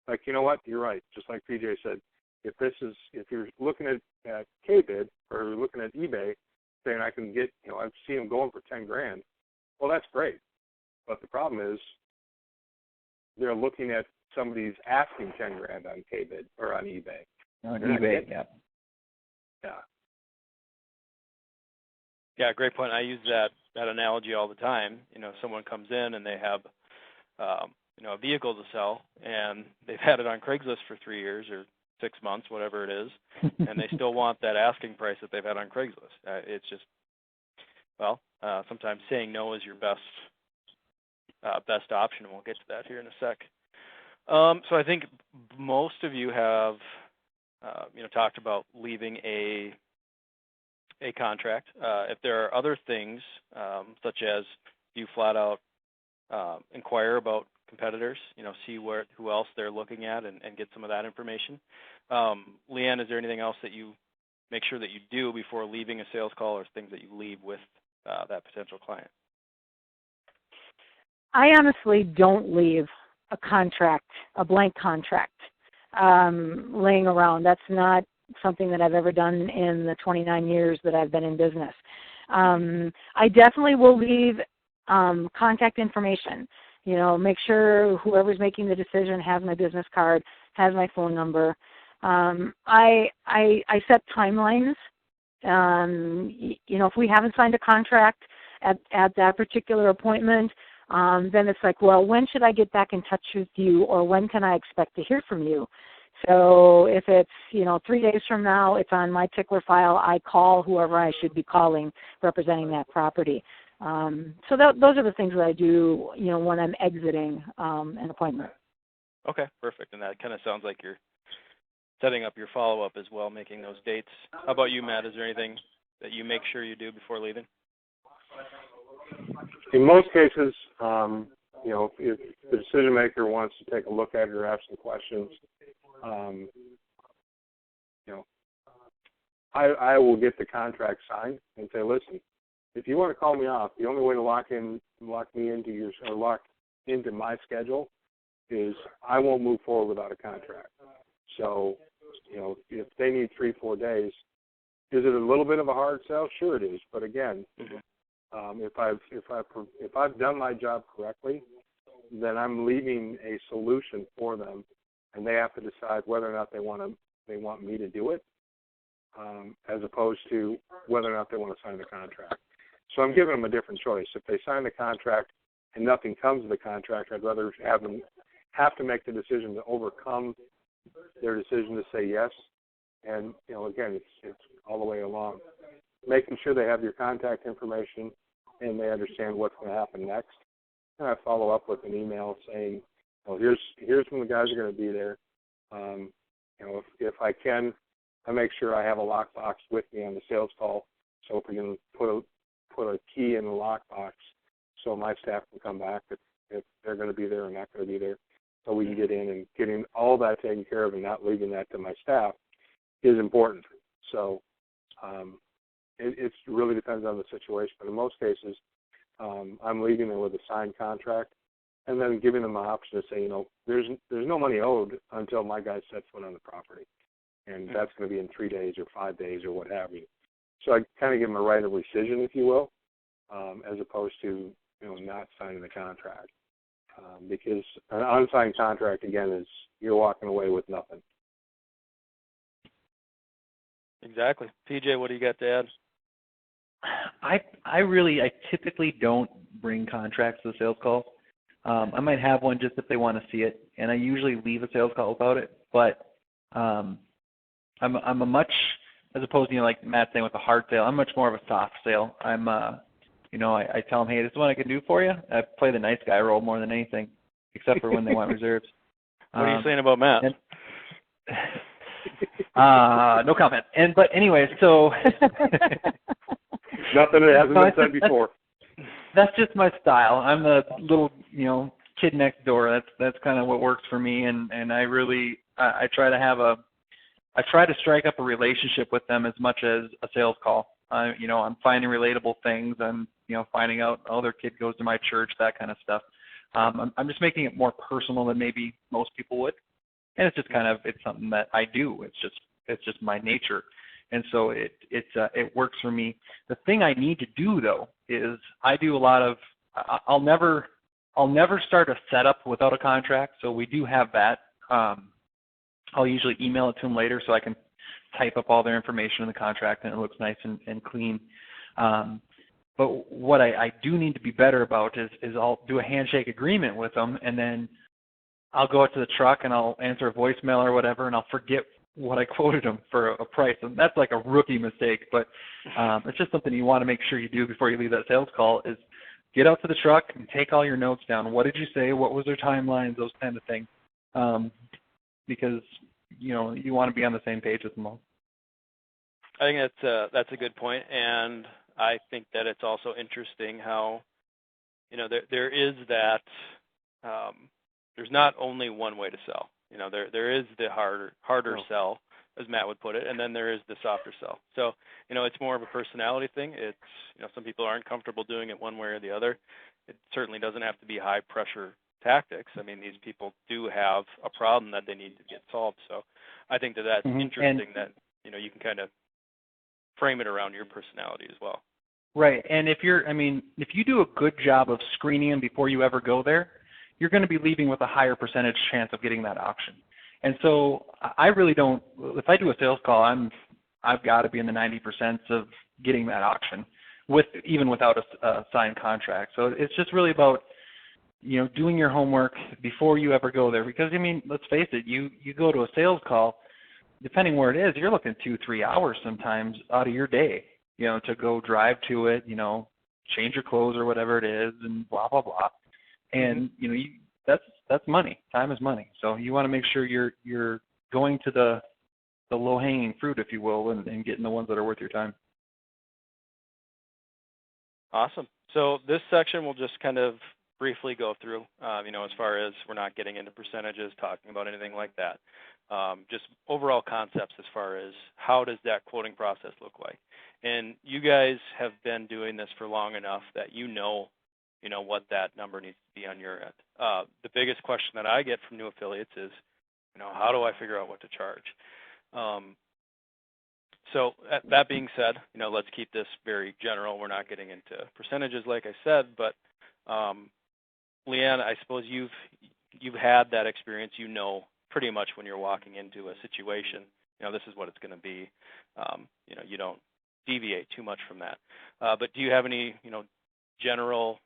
like, you know what, you're right. Just like PJ said, if you're looking at KBID or you're looking at eBay, saying I can get, I've seen them going for $10,000. Well, that's great. But the problem is they're looking at somebody's asking $10,000 on KBID or on eBay. On eBay, yeah. Yeah. Yeah, great point. I use that analogy all the time. Someone comes in and they have, a vehicle to sell, and they've had it on Craigslist for 3 years or 6 months, whatever it is, and they still want that asking price that they've had on Craigslist. It's just, sometimes saying no is your best option, and we'll get to that here in a sec. So I think most of you have, talked about leaving a contract. If there are other things, such as you flat out inquire about competitors, see who else they're looking at and get some of that information. Leanne, is there anything else that you make sure that you do before leaving a sales call, or things that you leave with that potential client? I honestly don't leave a blank contract laying around. That's not something that I've ever done in the 29 years that I've been in business. I definitely will leave contact information. Make sure whoever's making the decision has my business card, has my phone number. I set timelines. If we haven't signed a contract at that particular appointment, then it's like, well, when should I get back in touch with you, or when can I expect to hear from you? So if it's, 3 days from now, it's on my tickler file. I call whoever I should be calling representing that property. So those are the things that I do, when I'm exiting an appointment. Okay, perfect. And that kind of sounds like you're setting up your follow-up as well, making those dates. How about you, Matt? Is there anything that you make sure you do before leaving? in most cases, if the decision maker wants to take a look at it or ask some questions, I will get the contract signed and say, listen, if you want to call me off, the only way to lock me into my schedule is I won't move forward without a contract. So, if they need 3-4 days, is it a little bit of a hard sell? Sure it is. But again, if I've done my job correctly, then I'm leaving a solution for them, and they have to decide whether or not they want me to do it, as opposed to whether or not they want to sign the contract. So I'm giving them a different choice. If they sign the contract and nothing comes of the contract, I'd rather have them have to make the decision to overcome their decision to say yes. And, again, it's all the way along. Making sure they have your contact information and they understand what's going to happen next. And I follow up with an email saying, here's when the guys are going to be there. If I can, I make sure I have a lockbox with me on the sales call, so if we can put a key in the lockbox so my staff can come back if they're going to be there or not going to be there, so we can get in, and getting all that taken care of and not leaving that to my staff is important. So it really depends on the situation, but in most cases, I'm leaving them with a signed contract and then giving them an option to say, there's no money owed until my guy sets foot on the property. And that's going to be in 3 days or 5 days or what have you. So I kind of give them a right of rescission, if you will, as opposed to not signing the contract. Because an unsigned contract, again, is you're walking away with nothing. Exactly. PJ, what do you got to add? I typically don't bring contracts to the sales call. I might have one just if they want to see it, and I usually leave a sales call without it. But I'm a much, as opposed to like Matt saying with a hard sale, I'm much more of a soft sale. I'm I tell them, hey, this is what I can do for you. I play the nice guy role more than anything, except for when they want reserves. What are you saying about Matt? No comment. But anyway, so nothing that hasn't been said before. That's just my style. I'm the little, kid next door. That's kind of what works for me, and I try to strike up a relationship with them as much as a sales call. I'm finding relatable things. I'm finding out, their kid goes to my church, that kind of stuff. I'm just making it more personal than maybe most people would, and it's just it's something that I do. It's just my nature, and so it works for me. The thing I need to do though is I do a lot of. I'll never start a setup without a contract. So we do have that. I'll usually email it to them later so I can type up all their information in the contract and it looks nice and clean. But what I do need to be better about is I'll do a handshake agreement with them, and then I'll go out to the truck and I'll answer a voicemail or whatever, and I'll forget what I quoted them for a price. And that's like a rookie mistake, but it's just something you want to make sure you do before you leave that sales call is get out to the truck and take all your notes down. What did you say? What was their timelines? Those kind of things. Because you want to be on the same page with them all. I think that's a good point, and I think that it's also interesting how there is that there's not only one way to sell. There is the harder sell, as Matt would put it, and then there is the softer sell. So it's more of a personality thing. It's some people aren't comfortable doing it one way or the other. It certainly doesn't have to be high pressure tactics. I mean, these people do have a problem that they need to get solved. So I think that's interesting that you can kind of frame it around your personality as well. Right. And if you do a good job of screening them before you ever go there, you're going to be leaving with a higher percentage chance of getting that auction. And so I really don't, if I do a sales call, I've got to be in the 90% of getting that auction even without a signed contract. So it's just really about, doing your homework before you ever go there. Because, let's face it, you go to a sales call, depending where it is, you're looking 2-3 hours sometimes out of your day, to go drive to it, change your clothes or whatever it is, and blah, blah, blah. And, that's money. Time is money. So you want to make sure you're going to the low-hanging fruit, if you will, and getting the ones that are worth your time. Awesome. So this section we'll just kind of briefly go through, as far as we're not getting into percentages, talking about anything like that. Just overall concepts as far as how does that quoting process look like. And you guys have been doing this for long enough that you know what that number needs to be on your end. The biggest question that I get from new affiliates is, how do I figure out what to charge? So that being said, let's keep this very general. We're not getting into percentages, like I said, but Leanne, I suppose you've had that experience. Pretty much when you're walking into a situation, this is what it's going to be. You don't deviate too much from that. But do you have any, general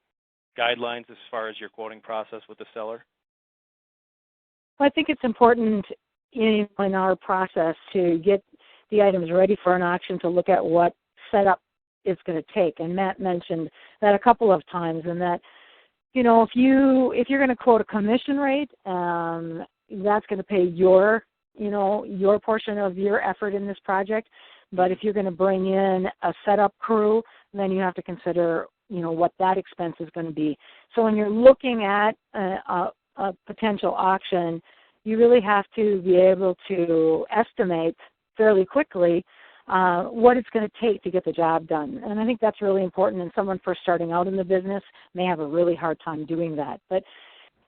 guidelines as far as your quoting process with the seller? Well, I think it's important in our process to get the items ready for an auction, to look at what setup it's going to take. And Matt mentioned that a couple of times, and that, if you're going to quote a commission rate, that's going to pay your portion of your effort in this project. But if you're going to bring in a setup crew, then you have to consider, what that expense is going to be. So when you're looking at a potential auction, you really have to be able to estimate fairly quickly what it's going to take to get the job done. And I think that's really important, and someone first starting out in the business may have a really hard time doing that. But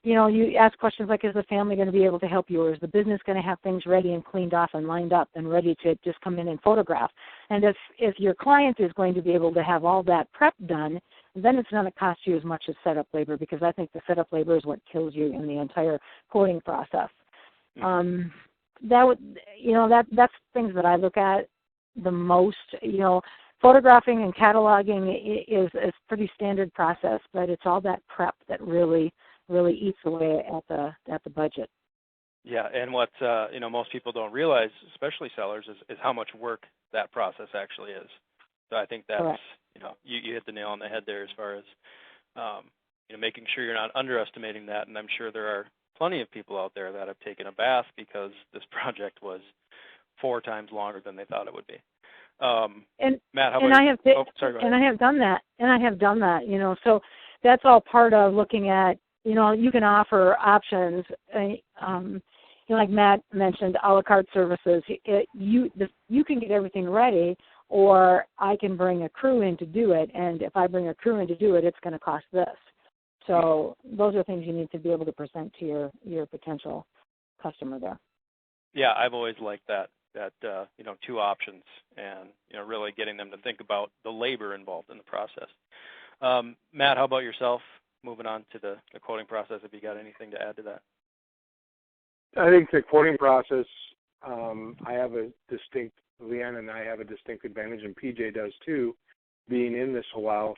you ask questions like, is the family going to be able to help you, or is the business going to have things ready and cleaned off and lined up and ready to just come in and photograph? And if your client is going to be able to have all that prep done, then it's not going to cost you as much as setup labor, because I think the setup labor is what kills you in the entire quoting process. That's things that I look at the most. Photographing and cataloging is a pretty standard process, but it's all that prep that really eats away at the budget. Yeah, and what most people don't realize, especially sellers, is how much work that process actually is. So I think that's correct. You hit the nail on the head there as far as making sure you're not underestimating that. And I'm sure there are plenty of people out there that have taken a bath because this project was 4 times longer than they thought it would be. Matt, how about sorry, go ahead. And I have done that. So that's all part of looking at. You can offer options. Like Matt mentioned, a la carte services. You can get everything ready, or I can bring a crew in to do it. And if I bring a crew in to do it, it's going to cost this. So those are things you need to be able to present to your potential customer there. Yeah, I've always liked that 2 options, and really getting them to think about the labor involved in the process. Matt, how about yourself? Moving on to the quoting process, have you got anything to add to that? I think the quoting process, Leanne and I have a distinct advantage, and PJ does too, being in this a while.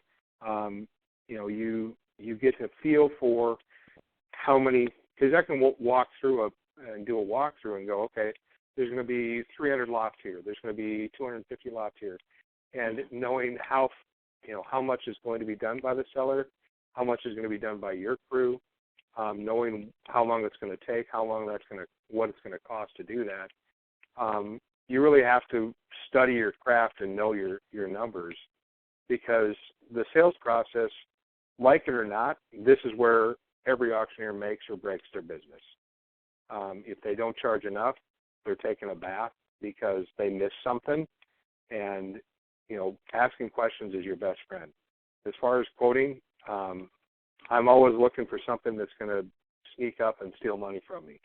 You get to feel for how many, because I can walk through and do a walkthrough and go, okay, there's going to be 300 lots here, there's going to be 250 lots here, and knowing how much is going to be done by the seller, how much is going to be done by your crew, knowing how long it's going to take, what it's going to cost to do that. You really have to study your craft and know your numbers, because the sales process, like it or not, this is where every auctioneer makes or breaks their business. If they don't charge enough, they're taking a bath because they missed something, and asking questions is your best friend. As far as quoting, I'm always looking for something that's going to sneak up and steal money from me.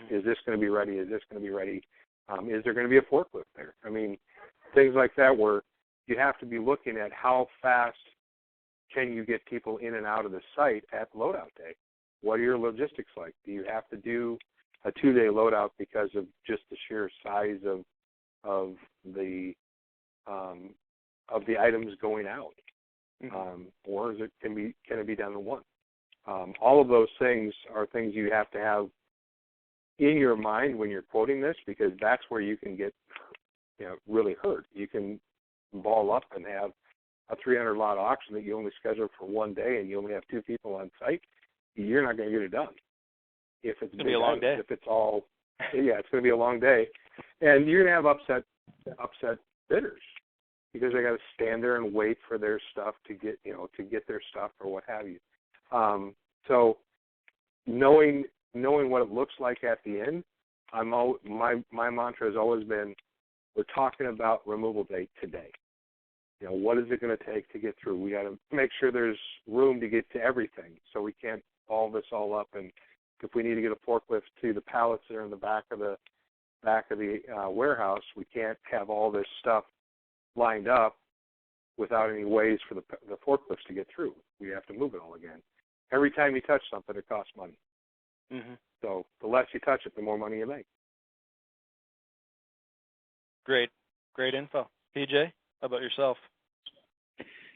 Is this going to be ready? Is this going to be ready? Is there going to be a forklift there? I mean, things like that, where you have to be looking at how fast can you get people in and out of the site at loadout day. What are your logistics like? Do you have to do a 2-day loadout because of just the sheer size of the items going out? Or can it be done in one? All of those things are things you have to have in your mind when you're quoting this, because that's where you can get really hurt. You can ball up and have a 300 lot auction that you only schedule for 1 day and you only have 2 people on site. You're not going to get it done. If it's going to be a long day. If it's all, it's going to be a long day, and you're going to have upset bidders. because they got to stand there and wait for their stuff to get their stuff or what have you. So knowing what it looks like at the end, my mantra has always been, we're talking about removal date today. What is it going to take to get through? We got to make sure there's room to get to everything, so we can't haul this all up. And if we need to get a forklift to the pallets that are in the back of the warehouse, we can't have all this stuff lined up without any ways for the forklifts to get through. We have to move it all again. Every time you touch something, it costs money. Mm-hmm. So the less you touch it, the more money you make. Great info. PJ, how about yourself?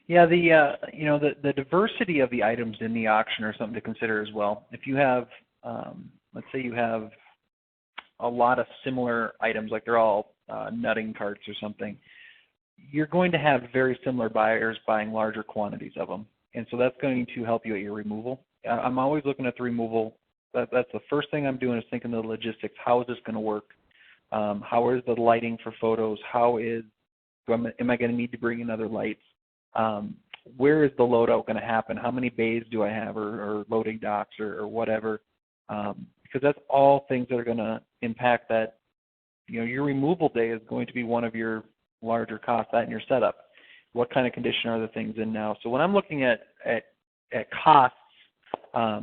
Yeah, the diversity of the items in the auction are something to consider as well. If you have, let's say you have a lot of similar items, like they're all nutting carts or something, you're going to have very similar buyers buying larger quantities of them. And so that's going to help you at your removal. I'm always looking at the removal. That's the first thing I'm doing is thinking of the logistics. How is this going to work? How is the lighting for photos? Am I going to need to bring in other lights? Where is the loadout going to happen? How many bays do I have or loading docks or whatever? Because that's all things that are going to impact that. Your removal day is going to be one of your larger costs, that and your setup. What kind of condition are the things in now? So when I'm looking at costs, I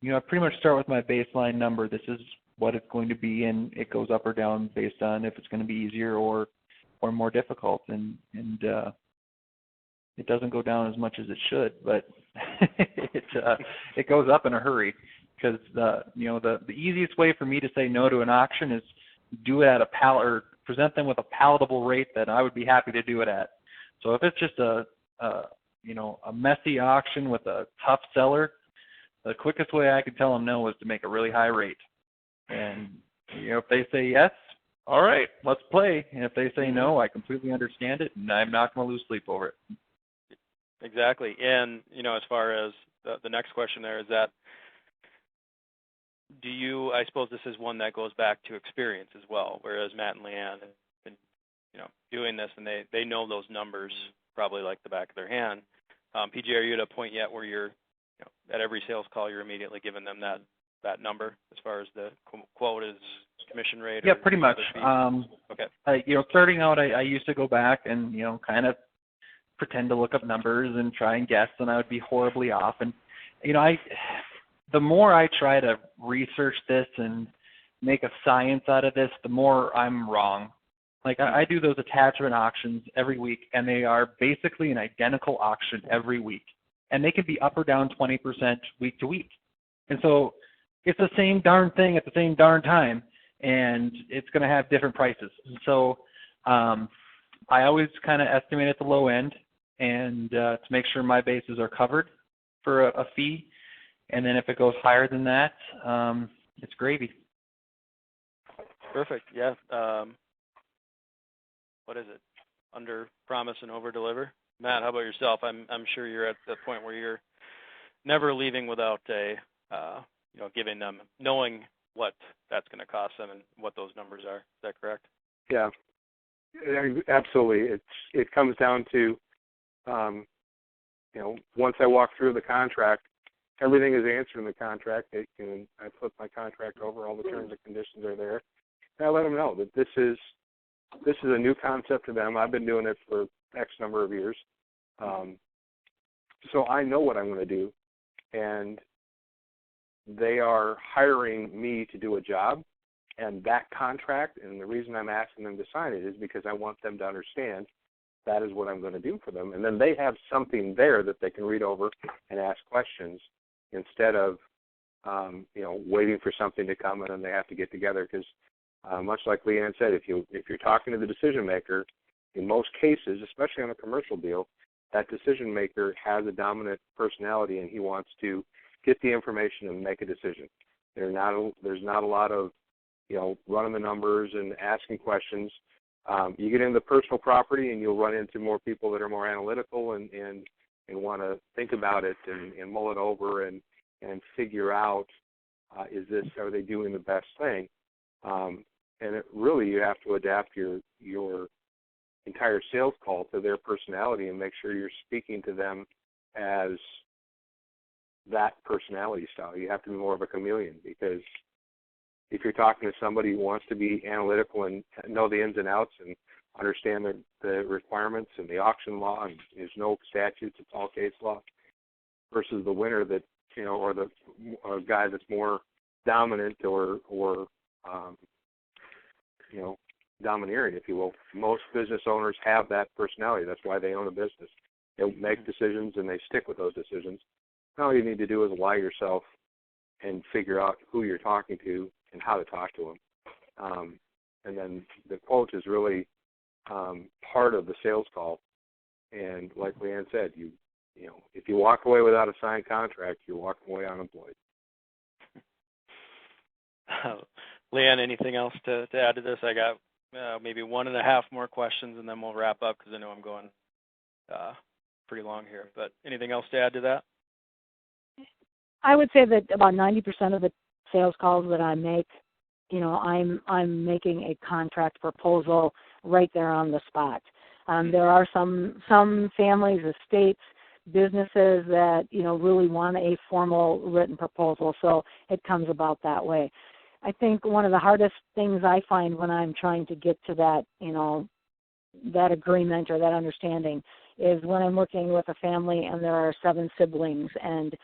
pretty much start with my baseline number. This is what it's going to be, and it goes up or down based on if it's going to be easier or more difficult. And it doesn't go down as much as it should, but it goes up in a hurry, because the easiest way for me to say no to an auction is do it at a or present them with a palatable rate that I would be happy to do it at. So if it's just a messy auction with a tough seller, the quickest way I could tell them no is to make a really high rate. And if they say yes, all right, let's play. And if they say no, I completely understand it, and I'm not going to lose sleep over it. Exactly. And, as far as the next question there is that, I suppose this is one that goes back to experience as well, whereas Matt and Leanne have been, doing this, and they know those numbers probably like the back of their hand. PJ, are you at a point yet where you're, at every sales call, you're immediately giving them that number as far as the quote is commission rate? Yeah, pretty much. Okay. Starting out, I used to go back and, kind of pretend to look up numbers and try and guess, and I would be horribly off. And, the more I try to research this and make a science out of this, the more I'm wrong. Like, I do those attachment auctions every week, and they are basically an identical auction every week. And they can be up or down 20% week to week. And so it's the same darn thing at the same darn time, and it's going to have different prices. And so I always kind of estimate at the low end and to make sure my bases are covered for a fee. And then if it goes higher than that, it's gravy. Perfect. Yeah. What is it? Under promise and over deliver. Matt, how about yourself? I'm sure you're at the point where you're never leaving without giving them, knowing what that's going to cost them and what those numbers are. Is that correct? Yeah, absolutely. It comes down to, once I walk through the contract, everything is answered in the contract. I flip my contract over, all the terms and conditions are there, and I let them know that this is a new concept to them. I've been doing it for X number of years, so I know what I'm going to do, and they are hiring me to do a job, and that contract, and the reason I'm asking them to sign it is because I want them to understand that is what I'm going to do for them, and then they have something there that they can read over and ask questions instead of waiting for something to come and then they have to get together. Because much like Leanne said, if you're talking to the decision maker, in most cases, especially on a commercial deal, that decision maker has a dominant personality and he wants to get the information and make a decision. There's not a lot of running the numbers and asking questions. You get into personal property and you'll run into more people that are more analytical and want to think about it and mull it over and figure out are they doing the best thing? And you have to adapt your entire sales call to their personality and make sure you're speaking to them as that personality style. You have to be more of a chameleon, because if you're talking to somebody who wants to be analytical and know the ins and outs and understand the requirements and the auction law, and there's no statutes, it's all case law, versus the winner that, or the guy that's more dominant or domineering, if you will. Most business owners have that personality. That's why they own a business. They make decisions and they stick with those decisions. All you need to do is allow yourself and figure out who you're talking to and how to talk to them. And then the quote is really part of the sales call. And like Leanne said, if you walk away without a signed contract, you're walking away unemployed. Leanne, anything else to add to this? I got maybe 1.5 more questions, and then we'll wrap up, because I know I'm going pretty long here. But anything else to add to that? I would say that about 90% of the sales calls that I make, I'm making a contract proposal right there on the spot. There are some families, estates, businesses that really want a formal written proposal, so it comes about that way. I think one of the hardest things I find when I'm trying to get to that that agreement or that understanding is when I'm working with a family and there are 7 siblings, and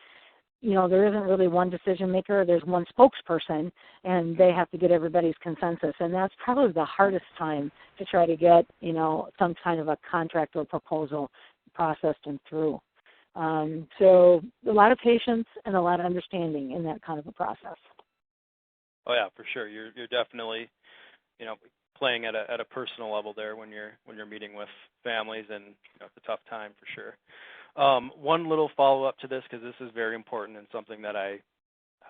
there isn't really one decision maker. There's one spokesperson, and they have to get everybody's consensus. And that's probably the hardest time to try to get, some kind of a contract or proposal processed and through. So a lot of patience and a lot of understanding in that kind of a process. Oh yeah, for sure. You're definitely, playing at a personal level there when you're meeting with families, and it's a tough time for sure. One little follow-up to this, because this is very important and something that I,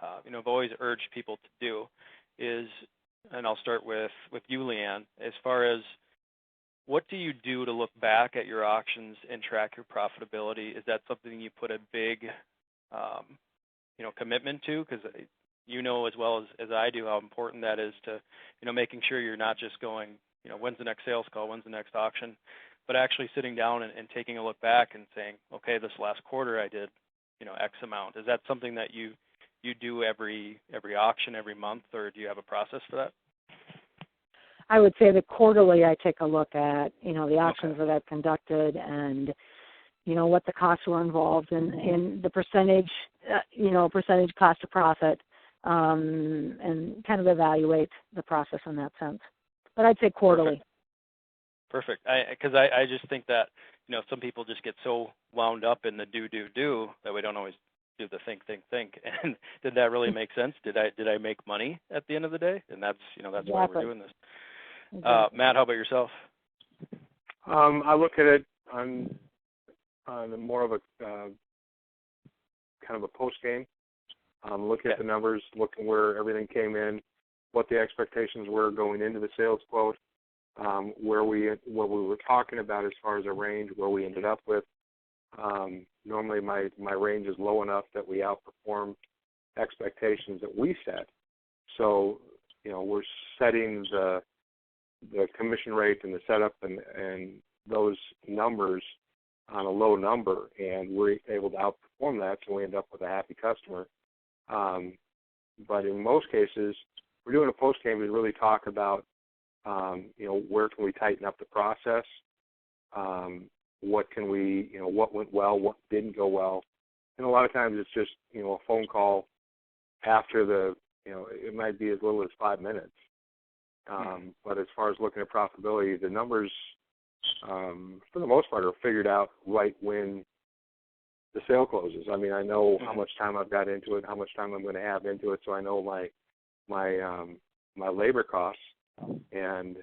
have always urged people to do, is, and I'll start with you, Leanne, as far as what do you do to look back at your auctions and track your profitability? Is that something you put a big, commitment to? Because as well as I do how important that is to, making sure you're not just going, when's the next sales call, when's the next auction, but actually sitting down and taking a look back and saying, okay, this last quarter I did, X amount. Is that something that you do every auction, every month, or do you have a process for that? I would say that quarterly I take a look at, the auctions that I've conducted and, what the costs were involved in the percentage, percentage cost of profit, and kind of evaluate the process in that sense. But I'd say quarterly. Perfect. Because I just think that, some people just get so wound up in the do that we don't always do the think. And did that really make sense? Did I make money at the end of the day? And that's, that's why we're doing this. Exactly. Matt, how about yourself? I look at it on more of a kind of a post game. Look at the numbers, look at where everything came in, what the expectations were going into the sales quote, what we were talking about as far as a range, where we ended up with. Normally my range is low enough that we outperform expectations that we set. So, we're setting the commission rate and the setup and those numbers on a low number, and we're able to outperform that, so we end up with a happy customer. But in most cases, we're doing a post game to really talk about, where can we tighten up the process? What can we, what went well, what didn't go well? And a lot of times it's just, a phone call after it might be as little as 5 minutes. But as far as looking at profitability, the numbers, for the most part, are figured out right when the sale closes. I mean, I know how much time I've got into it, how much time I'm going to have into it, so I know my labor costs, and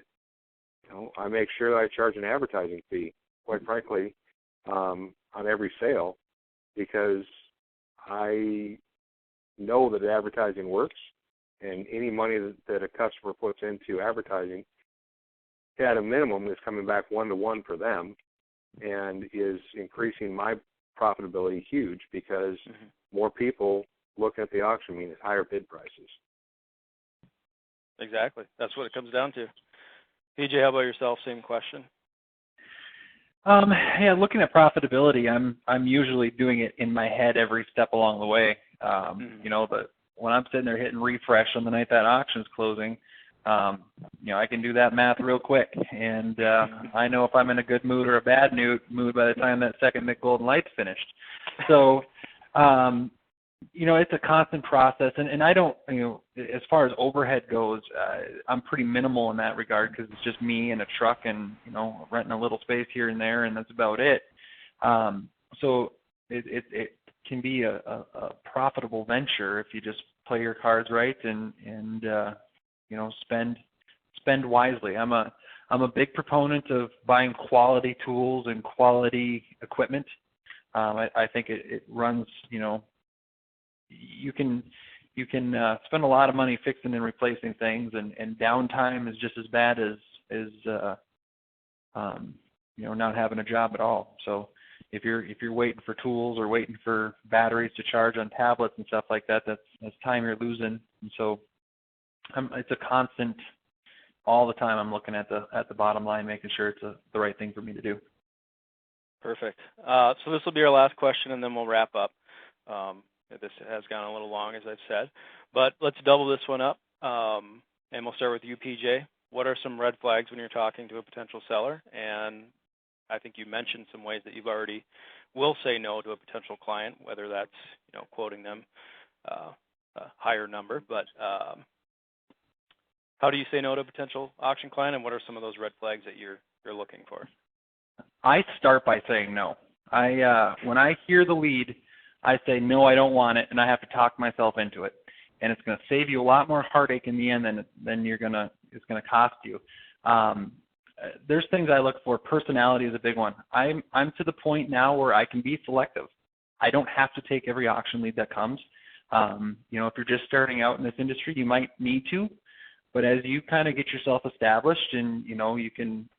I make sure that I charge an advertising fee, quite frankly, on every sale, because I know that advertising works, and any money that a customer puts into advertising, at a minimum, is coming back 1-to-1 for them, and is increasing my profitability huge, because more people looking at the auction means higher bid prices. Exactly. That's what it comes down to. PJ, how about yourself? Same question. Yeah, looking at profitability, I'm usually doing it in my head every step along the way. But when I'm sitting there hitting refresh on the night that auction's closing, I can do that math real quick, and I know if I'm in a good mood or a bad mood by the time that second Mick Golden Light's finished. So, it's a constant process, and I don't, as far as overhead goes, I'm pretty minimal in that regard because it's just me and a truck and, renting a little space here and there, and that's about it. So it can be a profitable venture if you just play your cards right and spend wisely. I'm a big proponent of buying quality tools and quality equipment. I think it runs, you can spend a lot of money fixing and replacing things, and downtime is just as bad as not having a job at all. So if you're waiting for tools or waiting for batteries to charge on tablets and stuff like that, that's time you're losing. And so it's a constant, all the time I'm looking at the bottom line, making sure it's the right thing for me to do. Perfect. So this will be our last question, and then we'll wrap up. This has gone a little long, as I've said, but let's double this one up, and we'll start with you, PJ. What are some red flags when you're talking to a potential seller? And I think you mentioned some ways that you've already will say no to a potential client, whether that's quoting them a higher number. But how do you say no to a potential auction client, and what are some of those red flags that you're looking for? I start by saying no. When I hear the lead, I say, no, I don't want it, and I have to talk myself into it. And it's going to save you a lot more heartache in the end than it's going to cost you. There's things I look for. Personality is a big one. I'm to the point now where I can be selective. I don't have to take every auction lead that comes. If you're just starting out in this industry, you might need to. But as you kind of get yourself established and, you're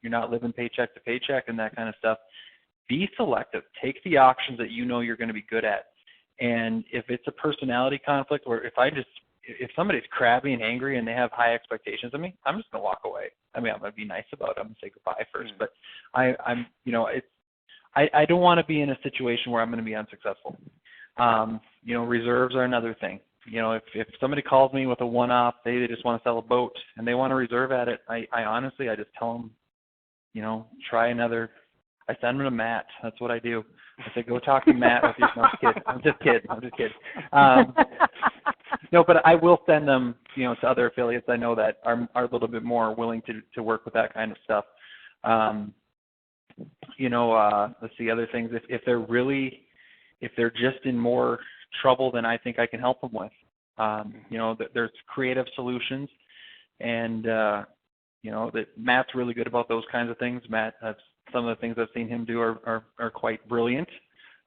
not living paycheck to paycheck and that kind of stuff, be selective. Take the auctions that you're going to be good at. And if it's a personality conflict, or if somebody's crabby and angry and they have high expectations of me, I'm just going to walk away. I'm going to be nice about it. I'm going to say goodbye first. But I don't want to be in a situation where I'm going to be unsuccessful. Reserves are another thing. If somebody calls me with a one-off, they just want to sell a boat and they want to reserve at it, I honestly just tell them, try another. I send them to Matt. That's what I do. I say, go talk to Matt with your I'm just kidding. No, but I will send them, to other affiliates I know that are a little bit more willing to work with that kind of stuff. Let's see, other things. If they're just in more trouble than I think I can help them with. There's creative solutions, and that Matt's really good about those kinds of things. Matt, some of the things I've seen him do are quite brilliant.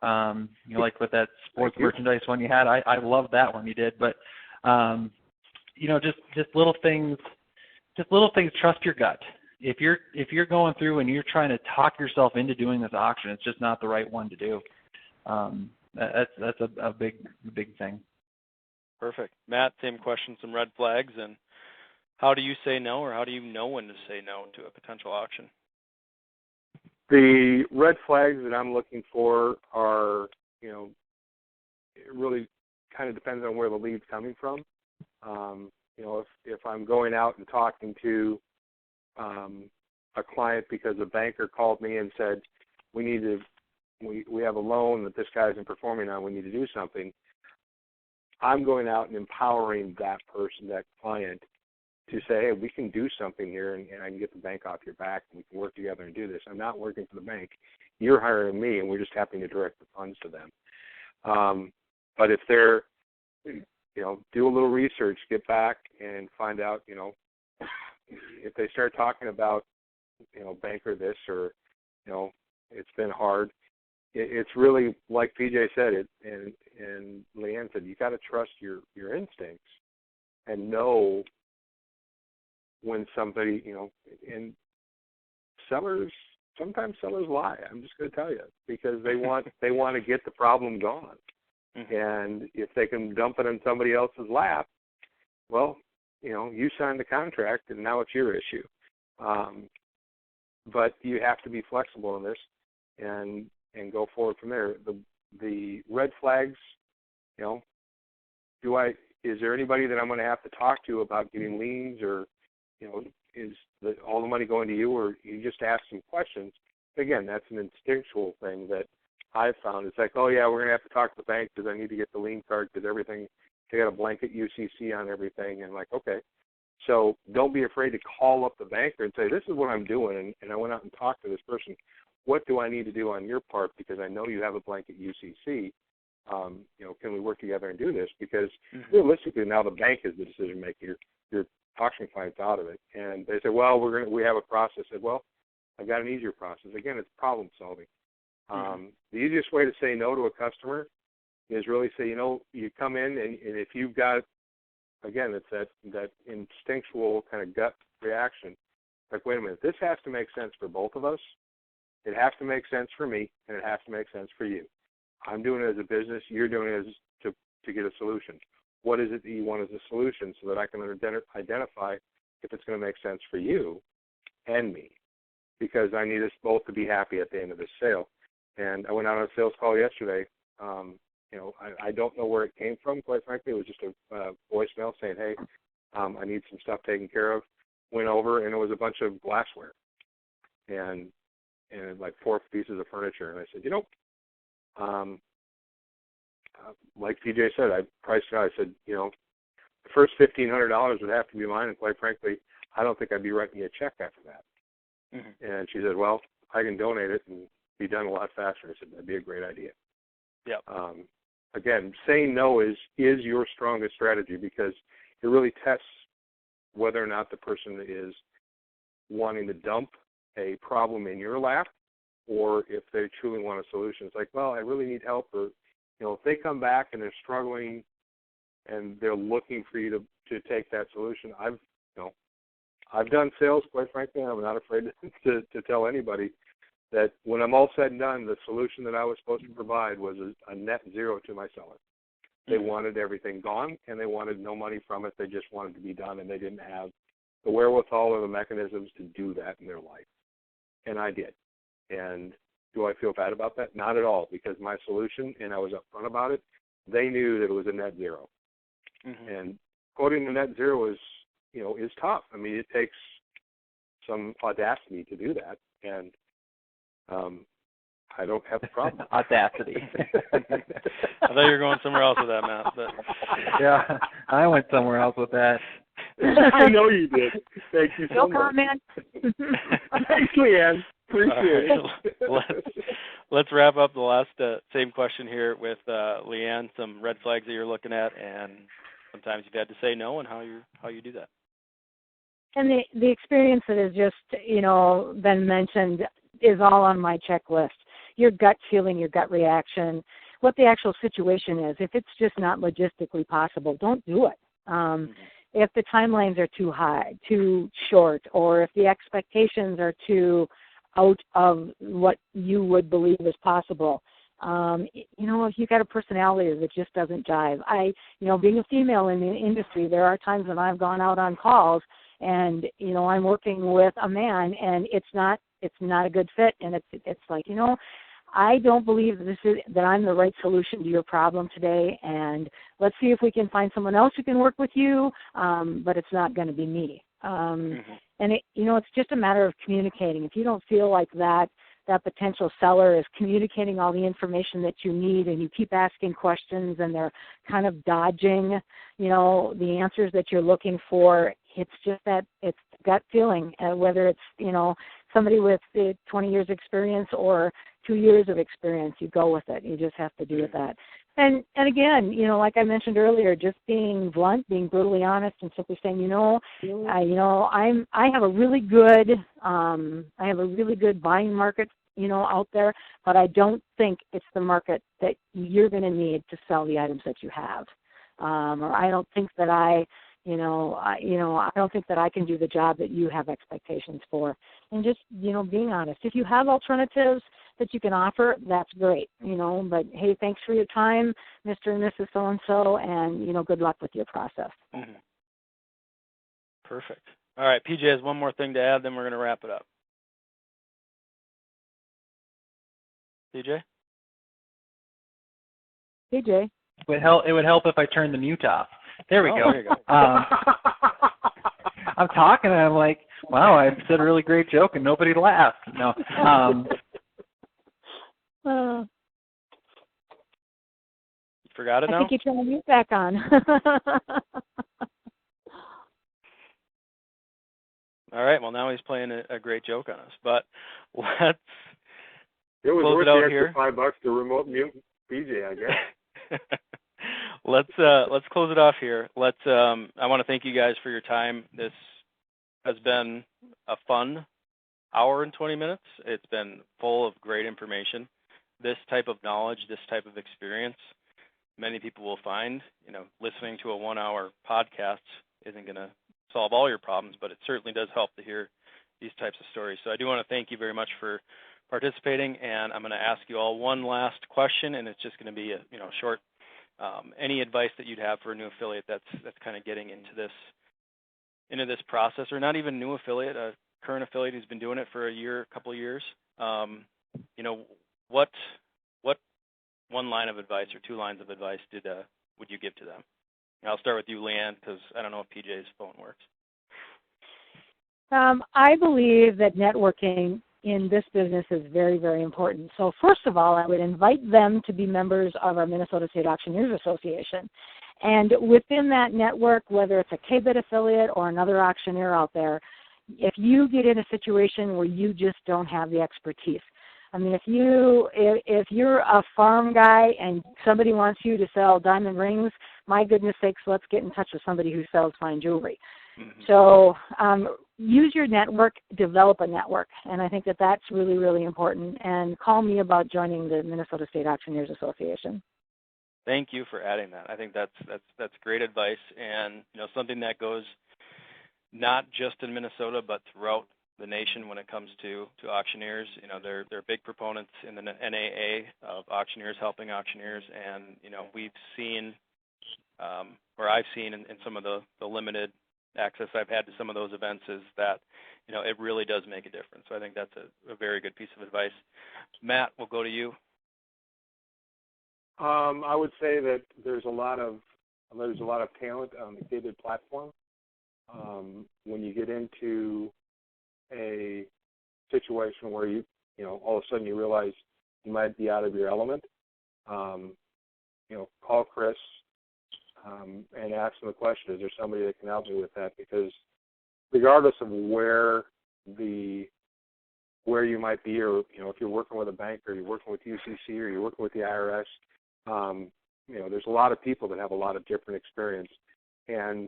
Like with that sports merchandise one you had, I love that one you did. But just little things. Trust your gut. If you're going through and you're trying to talk yourself into doing this auction, it's just not the right one to do. That's a big thing. Perfect. Matt, same question, some red flags, and how do you say no, or how do you know when to say no to a potential auction? The red flags that I'm looking for are, it really kind of depends on where the lead's coming from. If I'm going out and talking to a client because a banker called me and said, we have a loan that this guy isn't performing on, we need to do something, I'm going out and empowering that person, that client, to say, hey, we can do something here, and I can get the bank off your back, and we can work together and do this. I'm not working for the bank. You're hiring me, and we're just happening to direct the funds to them. But if they're, do a little research, get back and find out, if they start talking about, banker this or, it's been hard, it's really, like PJ said, and Leanne said, you got to trust your instincts and know when somebody, and sometimes sellers lie. I'm just going to tell you, because they want to get the problem gone. Mm-hmm. And if they can dump it on somebody else's lap, well, you signed the contract and now it's your issue. But you have to be flexible in this. and go forward from there. The red flags, you know, is there anybody that I'm going to have to talk to about getting liens, or, you know, is all the money going to you, or you just ask some questions? Again, that's an instinctual thing that I've found. It's like, oh yeah, we're going to have to talk to the bank because I need to get the lien card because everything, they got a blanket UCC on everything, and like, okay. So don't be afraid to call up the banker and say, this is what I'm doing, and I went out and talked to this person. What do I need to do on your part, because I know you have a blanket UCC? You know, can we work together and do this? Because realistically, now the bank is the decision maker. Your auction client's out of it, and they say, well, we have a process. I said, well, I've got an easier process. Again, it's problem solving. The easiest way to say no to a customer is really say, you know, you come in and if you've got, again, it's that instinctual kind of gut reaction. Like, wait a minute, this has to make sense for both of us. It has to make sense for me, and it has to make sense for you. I'm doing it as a business. You're doing it as to get a solution. What is it that you want as a solution, so that I can identify if it's going to make sense for you and me, because I need us both to be happy at the end of this sale. And I went out on a sales call yesterday. You know, I don't know where it came from, quite frankly. It was just a voicemail saying, hey, I need some stuff taken care of. Went over, and it was a bunch of glassware and like 4 pieces of furniture. And I said, you know, like PJ said, I priced it out. I said, you know, the first $1,500 would have to be mine, and quite frankly, I don't think I'd be writing you a check after that. And she said, well, I can donate it and be done a lot faster. I said, that'd be a great idea. Yep. Again, saying no is your strongest strategy, because it really tests whether or not the person is wanting to dump a problem in your lap, or if they truly want a solution. It's like, well, I really need help, or, you know, if they come back and they're struggling and they're looking for you to take that solution. I've done sales, quite frankly, and I'm not afraid to tell anybody that when I'm all said and done, the solution that I was supposed to provide was a net zero to my seller. They wanted everything gone, and they wanted no money from it. They just wanted to be done, and they didn't have the wherewithal or the mechanisms to do that in their life. And I did. And do I feel bad about that? Not at all, because my solution, and I was upfront about it, they knew that it was a net zero. And quoting the net zero is tough. I mean, it takes some audacity to do that, and I don't have a problem. Audacity. I thought you were going somewhere else with that, Matt. But yeah, I went somewhere else with that. I know you did. Thank you so much. No comment. Thanks, Leanne. Appreciate it. Let's wrap up the last same question here with Leanne. Some red flags that you're looking at, and sometimes you've had to say no, and how you do that. And the experience that has just been mentioned is all on my checklist. Your gut feeling, your gut reaction, what the actual situation is. If it's just not logistically possible, don't do it. If the timelines are too high, too short, or if the expectations are too out of what you would believe is possible, if you've got a personality that just doesn't jive. Being a female in the industry, there are times when I've gone out on calls and, I'm working with a man and it's not a good fit, and it's like, I don't believe that I'm the right solution to your problem today, and let's see if we can find someone else who can work with you, but it's not going to be me. And it's just a matter of communicating. If you don't feel like that potential seller is communicating all the information that you need, and you keep asking questions and they're kind of dodging, the answers that you're looking for, it's just that it's gut feeling, whether it's, somebody with 20 years experience or 2 years of experience, you go with it. You just have to do with that. And again, like I mentioned earlier, just being blunt, being brutally honest, and simply saying, I have a really good buying market, out there, but I don't think it's the market that you're going to need to sell the items that you have. Or I don't think that I don't think that I can do the job that you have expectations for. And just, being honest. If you have alternatives that you can offer, that's great, but hey, thanks for your time, Mr. and Mrs. So-and-so, and, good luck with your process. Perfect. All right, PJ has one more thing to add, then we're going to wrap it up. DJ? DJ. It would help if I turned the mute off. There we go. There you go. I'm talking and I'm like, wow, I said a really great joke and nobody laughed. No. You Forgot it I now? think you turned the mute back on. All right. Well, now he's playing a great joke on us. But let's It was close worth it out the extra here. $5 to remote mute PJ, I guess. Let's close it off here. I want to thank you guys for your time. This has been a fun hour and 20 minutes. It's been full of great information. This type of knowledge, this type of experience, many people will find, listening to a 1-hour podcast isn't going to solve all your problems, but it certainly does help to hear these types of stories. So I do want to thank you very much for participating, and I'm going to ask you all one last question, and it's just going to be a short. Any advice that you'd have for a new affiliate that's kind of getting into this process, or not even new affiliate, a current affiliate who's been doing it for a couple of years. What one line of advice or 2 lines of advice would you give to them? I'll start with you, Leanne, because I don't know if PJ's phone works. I believe that networking in this business is very, very important. So first of all, I would invite them to be members of our Minnesota State Auctioneers Association. And within that network, whether it's a KBID affiliate or another auctioneer out there, if you get in a situation where you just don't have the expertise, I mean, if you're a farm guy and somebody wants you to sell diamond rings, my goodness sakes, let's get in touch with somebody who sells fine jewelry. Mm-hmm. So use your network, develop a network, and I think that that's really, really important. And call me about joining the Minnesota State Auctioneers Association. Thank you for adding that. I think that's great advice, and something that goes not just in Minnesota but throughout the nation when it comes to auctioneers. They're big proponents in the NAA of auctioneers helping auctioneers, and we've seen, or I've seen in some of the limited access I've had to some of those events, is that it really does make a difference. So I think that's a very good piece of advice. Matt, we'll go to you. I would say that there's a lot of talent on the KBID platform. When you get into a situation where you all of a sudden you realize you might be out of your element, call Chris and ask him the question: is there somebody that can help me with that? Because regardless of where you might be, or if you're working with a bank, or you're working with UCC, or you're working with the IRS, there's a lot of people that have a lot of different experience. And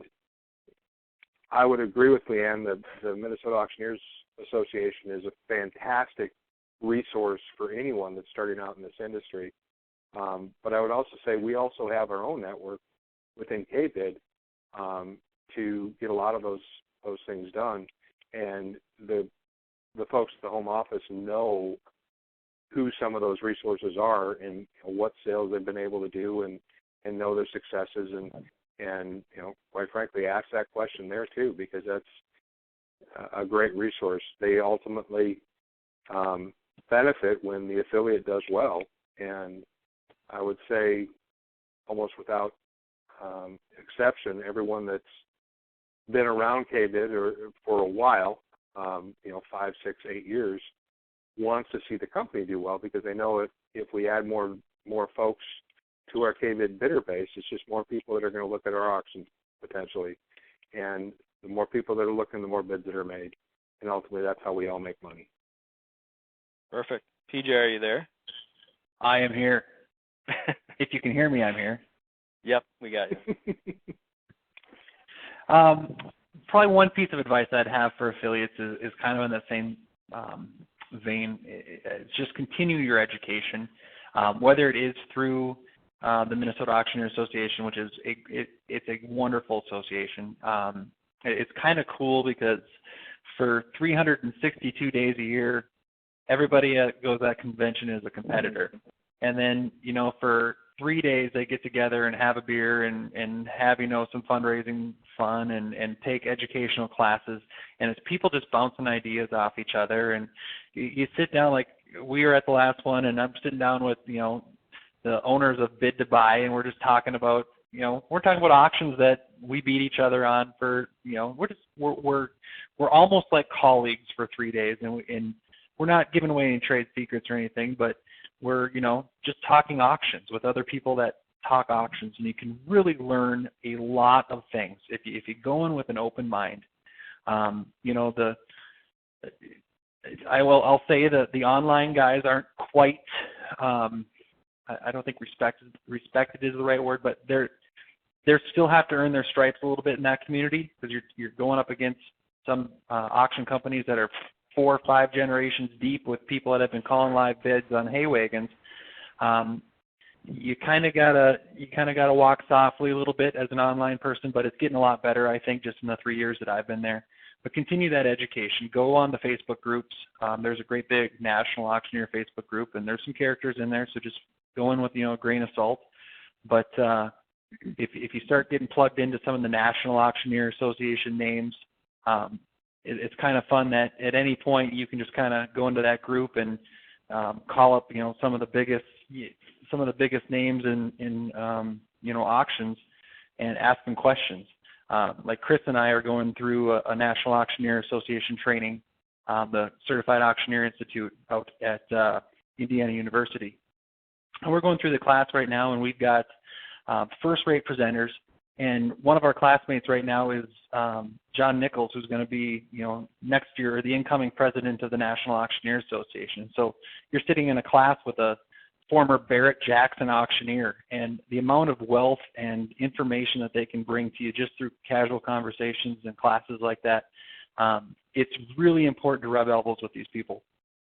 I would agree with Leanne that the Minnesota Auctioneers Association is a fantastic resource for anyone that's starting out in this industry. But I would also say we also have our own network within KBID to get a lot of those things done. And the folks at the home office know who some of those resources are and what sales they've been able to do, and know their successes, and quite frankly, ask that question there too, because that's a great resource. They ultimately benefit when the affiliate does well, and I would say almost without exception, everyone that's been around KBID for a while, 5, 6, 8 years, wants to see the company do well, because they know if we add more folks to our KBID bidder base, it's just more people that are going to look at our auction potentially. And the more people that are looking, the more bids that are made. And ultimately, that's how we all make money. Perfect. PJ, are you there? I am here. If you can hear me, I'm here. Yep, we got you. Probably one piece of advice I'd have for affiliates is kind of in that same vein. It's just continue your education, whether it is through the Minnesota Auctioneer Association, which is it's a wonderful association. It's kind of cool because for 362 days a year, everybody that goes to that convention is a competitor. And then, for 3 days they get together and have a beer and have, some fundraising fun and take educational classes. And it's people just bouncing ideas off each other. And you sit down, like we were at the last one, and I'm sitting down with, the owners of Bid to Buy, and we're just talking about, we're talking about auctions that we beat each other on for, we're almost like colleagues for 3 days, and we're not giving away any trade secrets or anything, but we're, just talking auctions with other people that talk auctions, and you can really learn a lot of things if you go in with an open mind. I'll say that the online guys aren't quite, I don't think respected is the right word, but they're still have to earn their stripes a little bit in that community, because you're going up against some auction companies that are 4 or 5 generations deep with people that have been calling live bids on hay wagons. You kind of gotta walk softly a little bit as an online person, but it's getting a lot better, I think, just in the 3 years that I've been there. But continue that education. Go on the Facebook groups. There's a great big National Auctioneer Facebook group, and there's some characters in there, so just go in with a grain of salt. But if you start getting plugged into some of the National Auctioneer Association names, it's kind of fun that at any point you can just kind of go into that group and call up some of the biggest names in auctions and ask them questions. Like Chris and I are going through a National Auctioneer Association training, the Certified Auctioneer Institute out at Indiana University. And we're going through the class right now, and we've got first-rate presenters. And one of our classmates right now is John Nichols, who's going to be, next year the incoming president of the National Auctioneer Association. So you're sitting in a class with a former Barrett-Jackson auctioneer, and the amount of wealth and information that they can bring to you just through casual conversations and classes like that, it's really important to rub elbows with these people.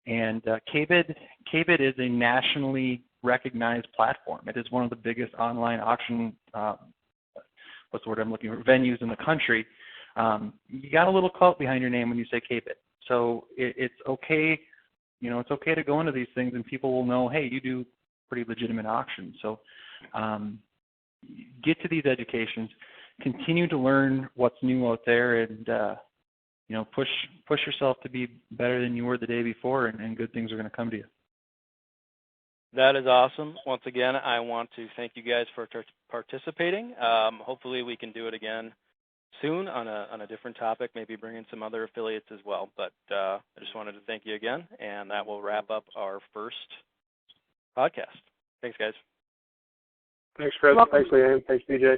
And KBID is a nationally recognized platform. It is one of the biggest online auction what's the word I'm looking for, venues in the country. You got a little clout behind your name when you say KBID. So it's okay, it's okay to go into these things and people will know, hey, you do pretty legitimate auctions. So get to these educations, continue to learn what's new out there, and push yourself to be better than you were the day before, and good things are going to come to you. That is awesome. Once again, I want to thank you guys for participating. Hopefully we can do it again soon on a different topic, maybe bring in some other affiliates as well. But I just wanted to thank you again, and that will wrap up our first podcast. Thanks, guys. Thanks, Chris. Thanks, Leanne. Thanks, DJ.